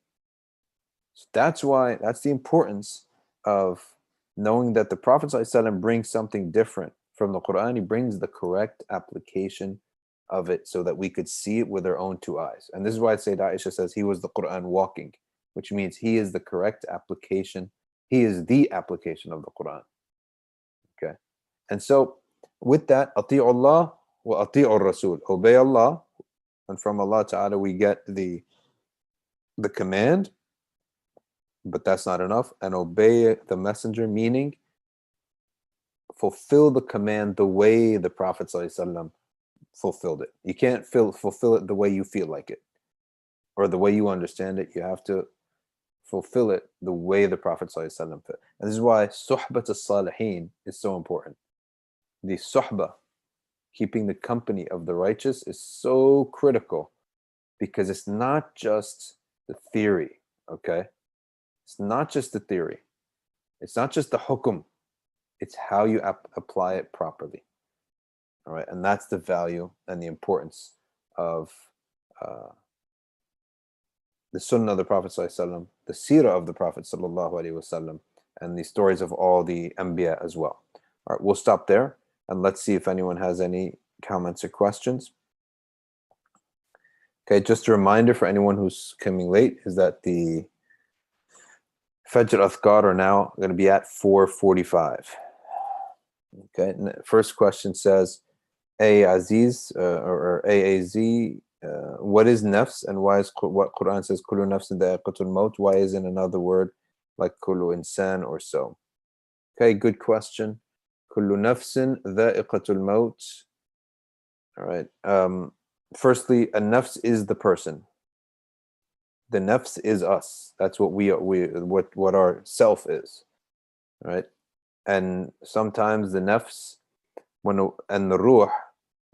So that's the importance of knowing that the Prophet ﷺ brings something different from the Quran. He brings the correct application of it so that we could see it with our own 2 eyes. And this is why Sayyidah Aisha says he was the Quran walking, which means he is the correct application. He is the application of the Quran. Okay. And so with that, ati'u Allah wa ati'u Rasul. Obey Allah, and from Allah Ta'ala we get the command, but that's not enough. And obey the messenger, meaning fulfill the command the way the Prophet ﷺ fulfilled it. You can't fulfill it the way you feel like it or the way you understand it. You have to fulfill it the way the Prophet ﷺ fit. And this is why suhbat as-salihin is so important. The suhbah, keeping the company of the righteous, is so critical, because it's not just the theory, okay? It's not just the theory. It's not just the hukum. It's how you apply it properly. All right, and that's the value and the importance of the sunnah of the Prophet ﷺ, the seerah of the Prophet ﷺ, and the stories of all the anbiya as well. All right, we'll stop there, and let's see if anyone has any comments or questions. Okay, just a reminder for anyone who's coming late is that the Fajr Adhkar are now going to be at 4:45. Okay, first question says, A Aziz or AAZ, what is nafs, and why is what Quran says kullu nafsin dha'iqatul maut? Why isn't another word like kullu insan or so? Okay, good question. Kullu nafsin dha'iqatul maut. All right. Firstly, a nafs is the person. The nafs is us. That's what what our self is. Right? And sometimes the nafs and the ruh,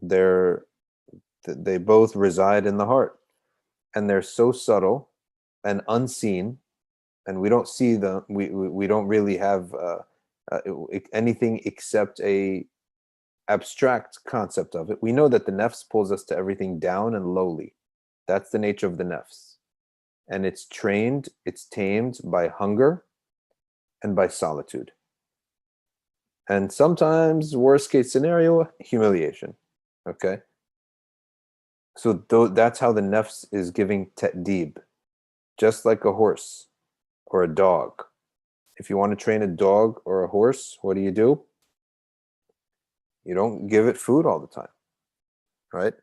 they both reside in the heart, and they're so subtle and unseen, and we don't see them. We don't really have anything except a abstract concept of it. We know that the nafs pulls us to everything down and lowly. That's the nature of the nafs, and it's trained, it's tamed by hunger and by solitude, and sometimes, worst case scenario, humiliation. Okay. So that's how the nafs is giving ta'deeb, just like a horse or a dog. If you want to train a dog or a horse, what do? You don't give it food all the time, right?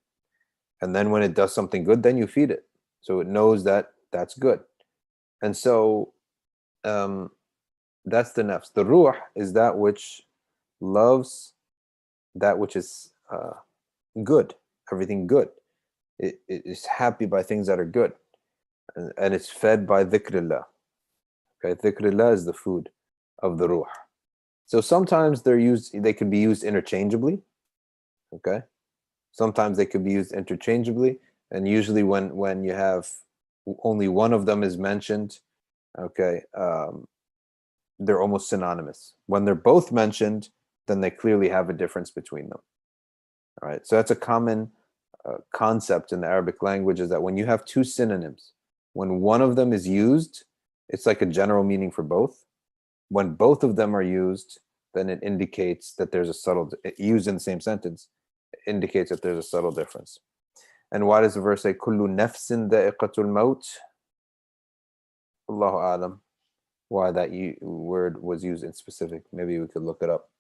And then when it does something good, then you feed it, so it knows that that's good. And so that's the nafs. The ruh is that which loves that which is good, everything good. It is happy by things that are good, and it's fed by dhikrillah. Okay, dhikrillah is the food of the ruh. So sometimes they can be used interchangeably. Okay, sometimes they could be used interchangeably, and usually when you have only one of them is mentioned, okay, they're almost synonymous. When they're both mentioned, then they clearly have a difference between them. All right, so that's a common concept in the Arabic language, is that when you have two synonyms, when one of them is used, it's like a general meaning for both. When both of them are used, then it indicates that there's a subtle, used in the same sentence, indicates that there's a subtle difference. And why does the verse say kullu nafsin dha'iqatul maut? Allahu alam. Why that word was used in specific? Maybe we could look it up.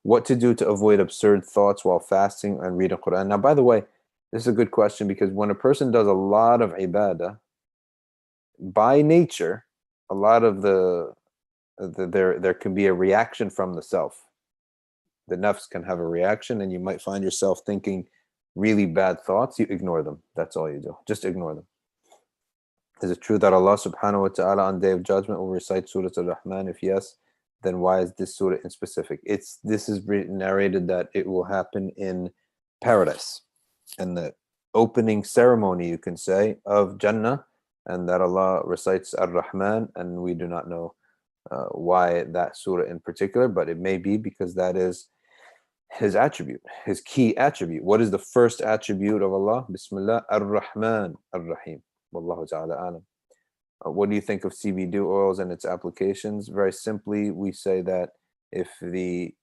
What to do to avoid absurd thoughts while fasting and reading Quran? Now, by the way, this is a good question, because when a person does a lot of ibadah, by nature, a lot of there can be a reaction from the self. The nafs can have a reaction, and you might find yourself thinking really bad thoughts. You ignore them. That's all you do. Just ignore them. Is it true that Allah subhanahu wa ta'ala on Day of Judgment will recite Surat al-Rahman? If yes, then why is this surah in specific? This is narrated that it will happen in paradise, and the opening ceremony, you can say, of Jannah, and that Allah recites Ar-Rahman, and we do not know why that surah in particular, but it may be because that is his attribute, his key attribute. What is the first attribute of Allah? Bismillah Ar-Rahman Ar-Rahim. Wallahu ta'ala alam. What do you think of CBD oils and its applications? Very simply, we say that if a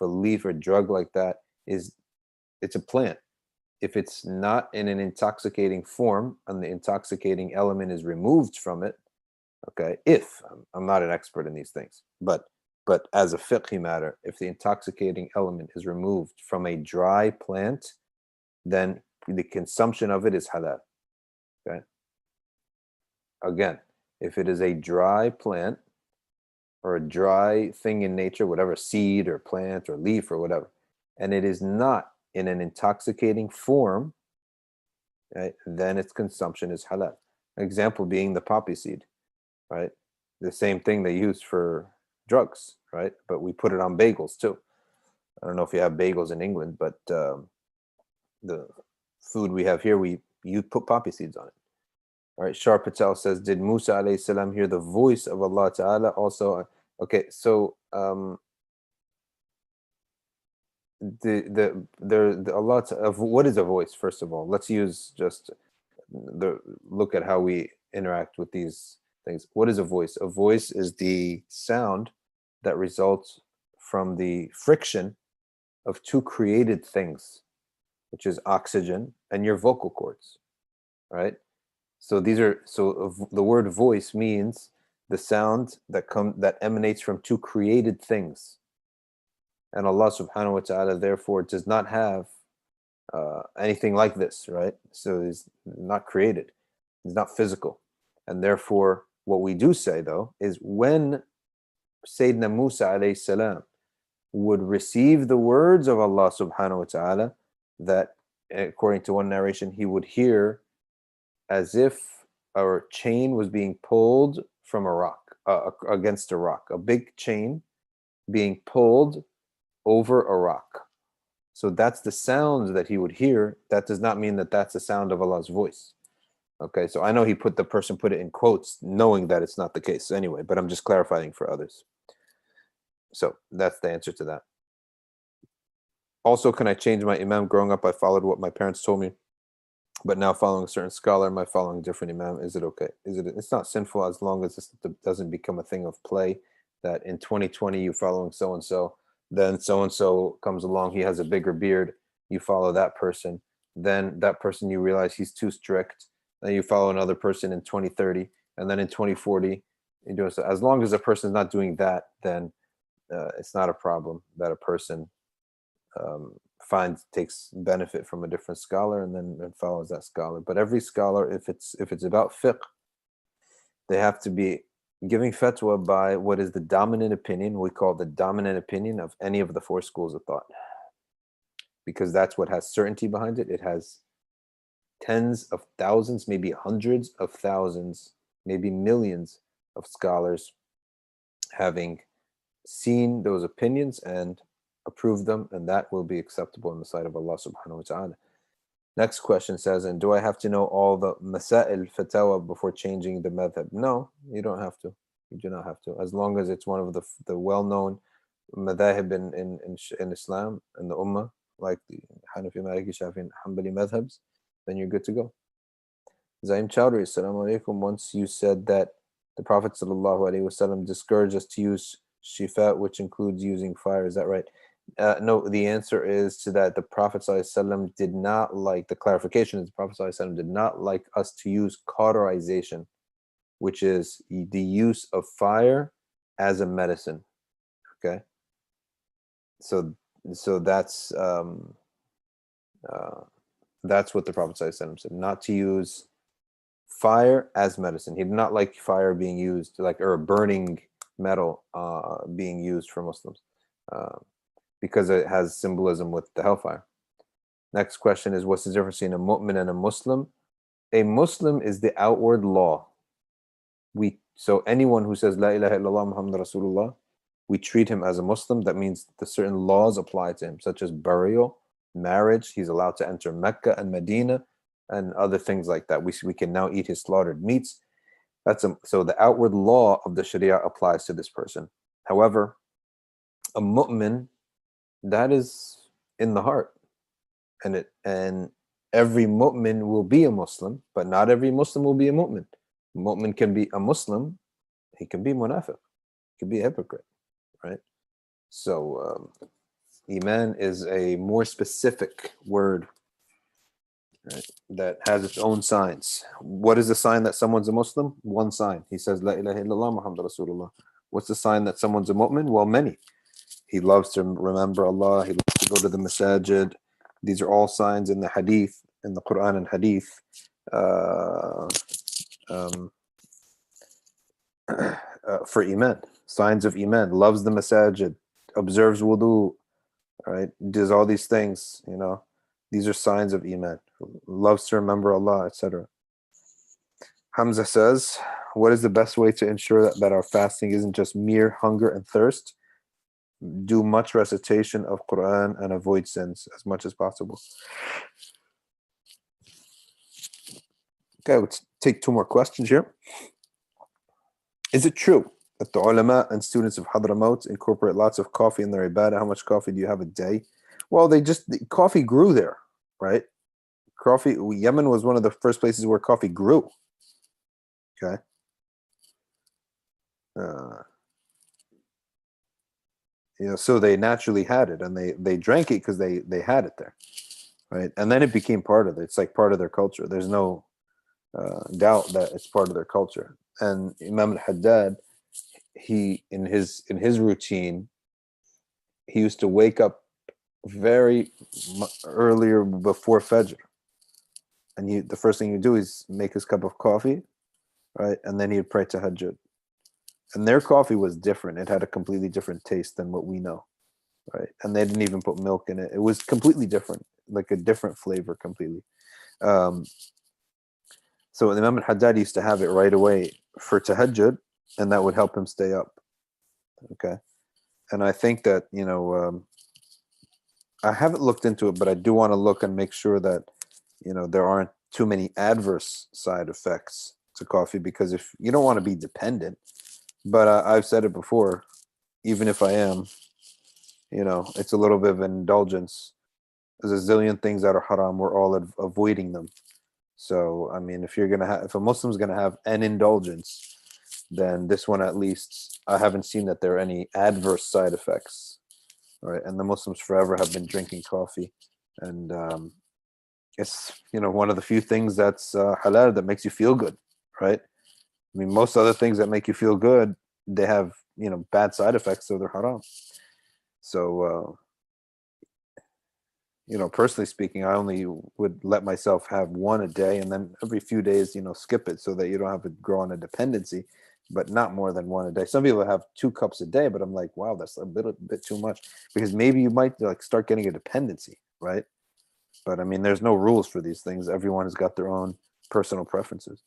leaf or drug like that it's a plant. If it's not in an intoxicating form and the intoxicating element is removed from it, okay, I'm not an expert in these things, but as a fiqhi matter, if the intoxicating element is removed from a dry plant, then the consumption of it is halal. Okay. Again, if it is a dry plant or a dry thing in nature, whatever, seed or plant or leaf or whatever, and it is not in an intoxicating form, right, then its consumption is halal. Example being the poppy seed, right? The same thing they use for drugs, right? But we put it on bagels too. I don't know if you have bagels in England, but the food we have here, you put poppy seeds on it. All right, Shar Patel says, did Musa alayhi salam hear the voice of Allah Ta'ala also? Okay, so the Allah of what is a voice? First of all, let's use just look at how we interact with these things. What is a voice? A voice is the sound that results from the friction of two created things, which is oxygen and your vocal cords, right? So the word voice means the sound that emanates from two created things. And Allah subhanahu wa ta'ala therefore does not have anything like this, right? So he's not created, he's not physical. And therefore, what we do say though is when Sayyidina Musa alayhi salam would receive the words of Allah subhanahu wa ta'ala, that according to one narration, he would hear as if a chain was being pulled from a rock, against a rock, a big chain being pulled over a rock. So that's the sound that he would hear. That does not mean that that's the sound of Allah's voice. Okay, so I know the person put it in quotes, knowing that it's not the case anyway, but I'm just clarifying for others. So that's the answer to that. Also, can I change my imam? Growing up, I followed what my parents told me, but now following a certain scholar, am I following a different imam? Is it okay? It's not sinful as long as it doesn't become a thing of play, that in 2020 you following so-and-so, then so-and-so comes along, he has a bigger beard, you follow that person, then that person you realize he's too strict, then you follow another person in 2030, and then in 2040, you do it. So as long as a person's not doing that, then it's not a problem that a person takes benefit from a different scholar and then follows that scholar. But every scholar, if it's about fiqh, they have to be giving fatwa by what is the dominant opinion. We call it the dominant opinion of any of the four schools of thought, because that's what has certainty behind it. It has tens of thousands, maybe hundreds of thousands, maybe millions of scholars having seen those opinions and approved them, and that will be acceptable in the sight of Allah subhanahu wa ta'ala. Next question says, and do I have to know all the masail fatawa before changing the madhab? No, you don't have to. You do not have to. As long as it's one of the well-known madhahib in Islam and the ummah, like the Hanafi, Maliki, Shafi, and Hanbali madhabs, then you're good to go. Zaim Chowdhury, assalamu alaikum. Once you said that the Prophet sallallahu alaihi wasallam discouraged us to use shifa, which includes using fire. Is that right? No, the answer is to that the Prophet ﷺ did not like, the clarification is the Prophet ﷺ did not like us to use cauterization, which is the use of fire as a medicine. Okay, so that's what the Prophet ﷺ said, not to use fire as medicine. He did not like fire being used, or a burning metal being used for Muslims. Because it has symbolism with the hellfire. Next question is, what's the difference between a mu'min and a Muslim? A Muslim is the outward law. So anyone who says La ilaha illallah Muhammad Rasulullah, we treat him as a Muslim. That means the certain laws apply to him, such as burial, marriage. He's allowed to enter Mecca and Medina, and other things like that. We can now eat his slaughtered meats. So the outward law of the Sharia applies to this person. However, a mu'min, that is in the heart, and every mu'min will be a Muslim, but not every Muslim will be a mu'min. Mu'min can be a Muslim, he can be munafiq, he can be a hypocrite, right? So iman is a more specific word, right, that has its own signs. What is the sign that someone's a Muslim? One sign. He says La ilaha illallah Muhammad Rasulullah. What's the sign that someone's a mu'min? Well, many. He loves to remember Allah. He loves to go to the masajid. These are all signs in the hadith, in the Quran and hadith. For iman, signs of iman. Loves the masajid, observes wudu, right? Does all these things. These are signs of iman. Loves to remember Allah, etc. Hamza says, what is the best way to ensure that our fasting isn't just mere hunger and thirst? Do much recitation of Quran and avoid sins as much as possible. Okay, let's take two more questions here. Is it true that the ulama and students of Hadramaut incorporate lots of coffee in their ibadah? How much coffee do you have a day? Well, coffee grew there, right? Yemen was one of the first places where coffee grew. Okay. So they naturally had it, and they drank it because they had it there, right? And then it became part of it. It's like part of their culture. There's no doubt that it's part of their culture. And Imam al-Haddad, he in his routine, he used to wake up very earlier before Fajr, and the first thing he'd do is make his cup of coffee, right? And then he'd pray tahajjud. And their coffee was different. It had a completely different taste than what we know, right? And they didn't even put milk in it. It was completely different, like a different flavor completely. So Imam al-Haddad used to have it right away for tahajjud, and that would help him stay up. Okay. And I think that, I haven't looked into it, but I do want to look and make sure that, there aren't too many adverse side effects to coffee, because if you don't want to be dependent, but I've said it before, even if I am, it's a little bit of an indulgence. There's a zillion things that are haram. We're all avoiding them. So, I mean, if a Muslim's going to have an indulgence, then this one, at least, I haven't seen that there are any adverse side effects, right? And the Muslims forever have been drinking coffee, and it's one of the few things that's halal that makes you feel good, right? I mean, most other things that make you feel good, they have bad side effects, so they're haram. So personally speaking, I only would let myself have one a day, and then every few days, skip it, so that you don't have to grow on a dependency, but not more than one a day. Some people have 2 cups a day, but I'm like, wow, that's a bit too much, because maybe you might start getting a dependency, right? But I mean, there's no rules for these things. Everyone has got their own personal preferences.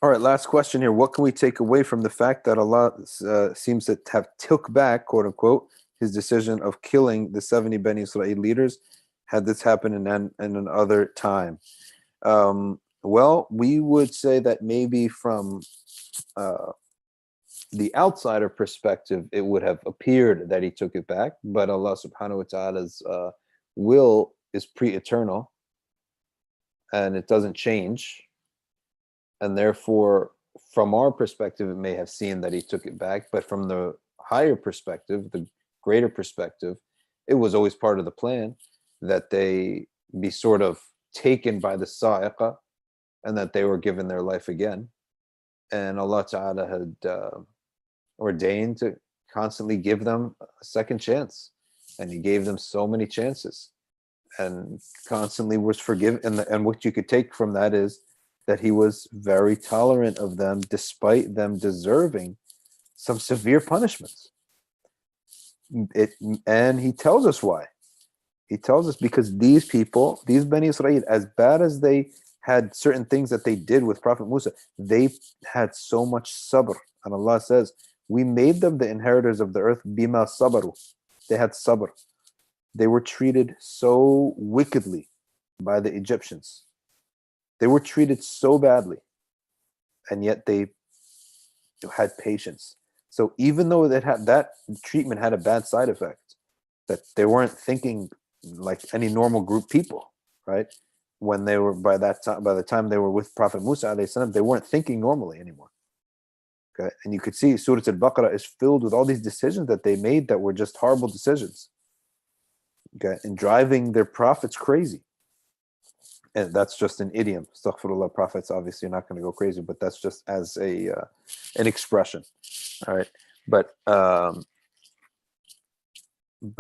All right, last question here. What can we take away from the fact that Allah seems to have took back, quote unquote, his decision of killing the 70 Bani Israel leaders, had this happened in another time? Well, we would say that maybe from the outsider perspective, it would have appeared that he took it back, but Allah subhanahu wa ta'ala's will is pre-eternal, and it doesn't change. And therefore, from our perspective, it may have seemed that he took it back, but from the higher perspective, the greater perspective, it was always part of the plan that they be sort of taken by the sa'iqah, and that they were given their life again. And Allah Ta'ala had ordained to constantly give them a second chance. And he gave them so many chances, and constantly was forgiven. And what you could take from that is that he was very tolerant of them, despite them deserving some severe punishments. And he tells us why. He tells us because these people, these Bani Israel, as bad as they had certain things that they did with Prophet Musa, they had so much sabr. And Allah says, we made them the inheritors of the earth, bima sabaru. They had sabr. They were treated so wickedly by the Egyptians. They were treated so badly, and yet they had patience. So even though that treatment had a bad side effect, that they weren't thinking like any normal group people, right? When they were by the time they were with Prophet Musa alayhi salam, they weren't thinking normally anymore. Okay, and you could see Surat al-Baqarah is filled with all these decisions that they made that were just horrible decisions. Okay, and driving their prophets crazy. And that's just an idiom. Astaghfirullah, prophets obviously are not going to go crazy, but that's just as an expression. All right, but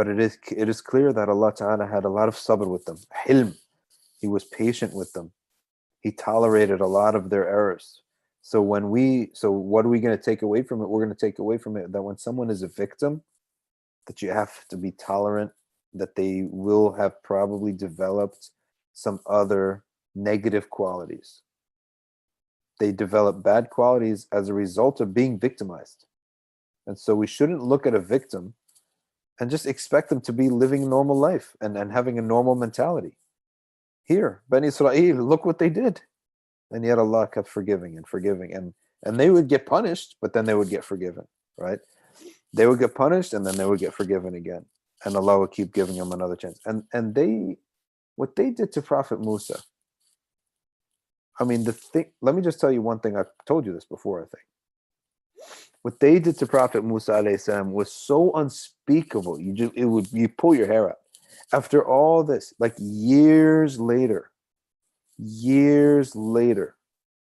it is clear that Allah Ta'ala had a lot of sabr with them. Hilm. He was patient with them. He tolerated a lot of their errors. So what are we going to take away from it? We're going to take away from it that when someone is a victim, that you have to be tolerant, that they will have probably developed some other negative qualities. They develop bad qualities as a result of being victimized. And so we shouldn't look at a victim and just expect them to be living a normal life and having a normal mentality. Here, Bani Israel, look what they did. And yet Allah kept forgiving and forgiving. And they would get punished, but then they would get forgiven, right? They would get punished and then they would get forgiven again. And Allah would keep giving them another chance. And they, what they did to Prophet Musa, I mean, let me just tell you one thing. I've told you this before, I think. What they did to Prophet Musa alayhi salam was so unspeakable. You pull your hair out. After all this, like years later,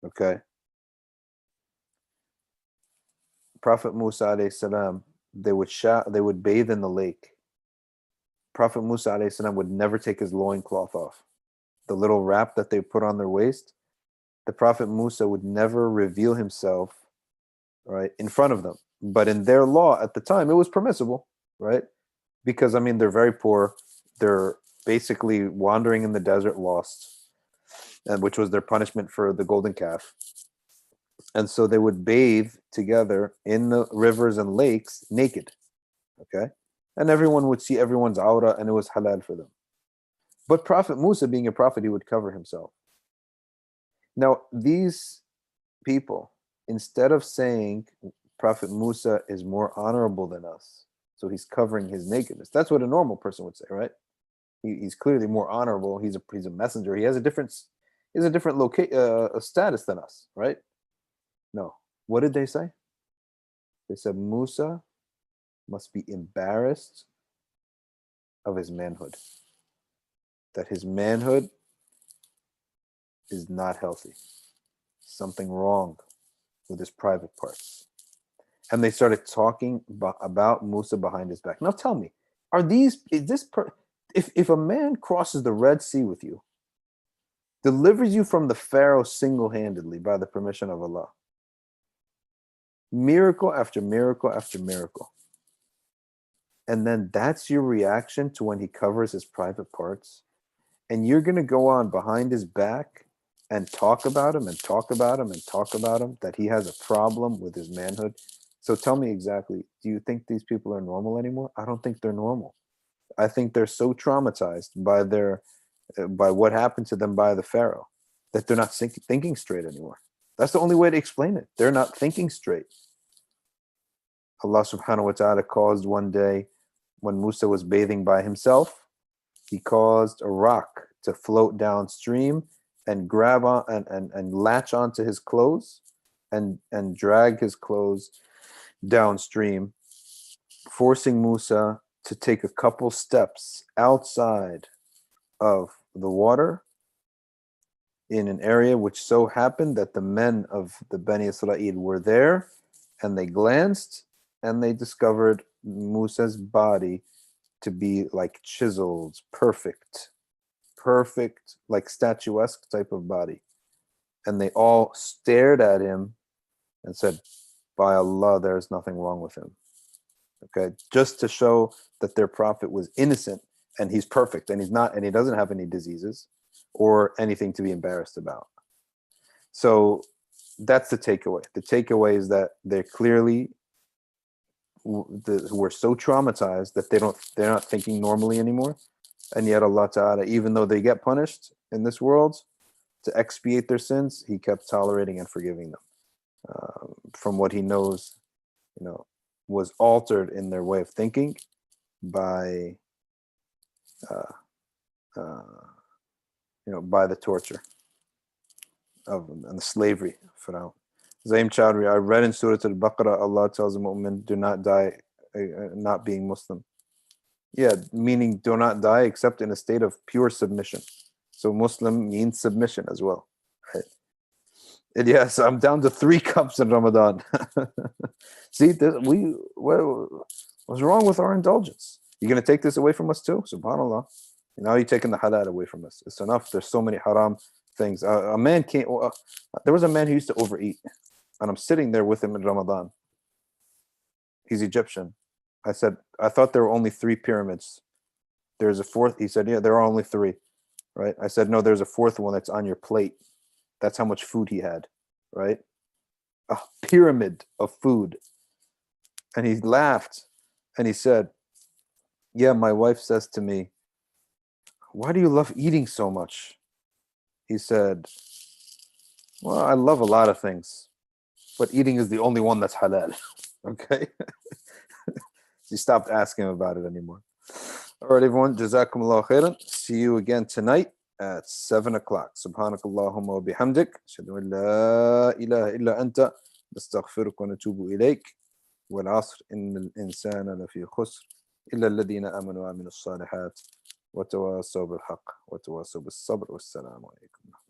okay, Prophet Musa alayhi salam, they would bathe in the lake. Prophet Musa alayhi salam would never take his loincloth off. The little wrap that they put on their waist, the Prophet Musa would never reveal himself, right, in front of them. But in their law at the time, it was permissible, right? Because, I mean, they're very poor. They're basically wandering in the desert lost, and which was their punishment for the golden calf. And so they would bathe together in the rivers and lakes naked, okay? And everyone would see everyone's aura, and it was halal for them. But Prophet Musa, being a prophet, he would cover himself. Now, these people, instead of saying Prophet Musa is more honorable than us, so he's covering his nakedness. That's what a normal person would say, right? He's clearly more honorable. He's a messenger. He has a different status than us, right? No. What did they say? They said Musa must be embarrassed of his manhood. That his manhood is not healthy. Something wrong with his private parts. And they started talking about Musa behind his back. Now tell me, if a man crosses the Red Sea with you, delivers you from the Pharaoh single-handedly by the permission of Allah, miracle after miracle after miracle, and then that's your reaction to when he covers his private parts, and you're going to go on behind his back and talk about him and talk about him and talk about him, that he has a problem with his manhood. So tell me exactly, do you think these people are normal anymore? I don't think they're normal. I think they're so traumatized by what happened to them by the Pharaoh that they're not thinking straight anymore. That's the only way to explain it. They're not thinking straight. Allah subhanahu wa ta'ala caused one day, when Musa was bathing by himself, he caused a rock to float downstream and grab on and latch onto his clothes and drag his clothes downstream, forcing Musa to take a couple steps outside of the water in an area which so happened that the men of the Bani Israel were there, and they glanced and they discovered Musa's body to be like chiseled, perfect, like statuesque type of body. And they all stared at him and said, by Allah, there's nothing wrong with him. Okay, just to show that their prophet was innocent and he's perfect and he's not, and he doesn't have any diseases or anything to be embarrassed about. So that's the takeaway. The takeaway is that they're clearly were so traumatized that they're not thinking normally anymore. And yet Allah Ta'ala, even though they get punished in this world to expiate their sins, he kept tolerating and forgiving them from what he knows, was altered in their way of thinking by by the torture and the slavery of Pharaoh. Zaim Chowdhury, I read in Surat al-Baqarah, Allah tells a mu'min, do not die not being Muslim. Yeah, meaning do not die except in a state of pure submission. So Muslim means submission as well. Right? And yes, I'm down to 3 cups in Ramadan. See, what's wrong with our indulgence? You're going to take this away from us too? SubhanAllah. Now you're taking the halal away from us. It's enough. There's so many haram things. A man can't. There was a man who used to overeat, and I'm sitting there with him in Ramadan. He's Egyptian. I said, I thought there were only 3 pyramids. There's a 4th. He said, yeah, there are only 3. Right? I said, no, there's a 4th one that's on your plate. That's how much food he had. right? A pyramid of food. And he laughed and he said, yeah, my wife says to me, why do you love eating so much? He said, well, I love a lot of things, but eating is the only one that's halal. Okay? He stopped asking him about it anymore. All right, everyone. Jazakumullah khairan. See you again tonight at 7 o'clock. Subhanakallahumma wa bihamdik. Ashhadu an la ilaha illa anta. نستغفرك ونتوب إليك والعصر إن الإنسان لفي خسر إلا الذين آمنوا وعملوا الصالحات وتواصوا بالحق وتواصوا بالصبر والسلام عليكم.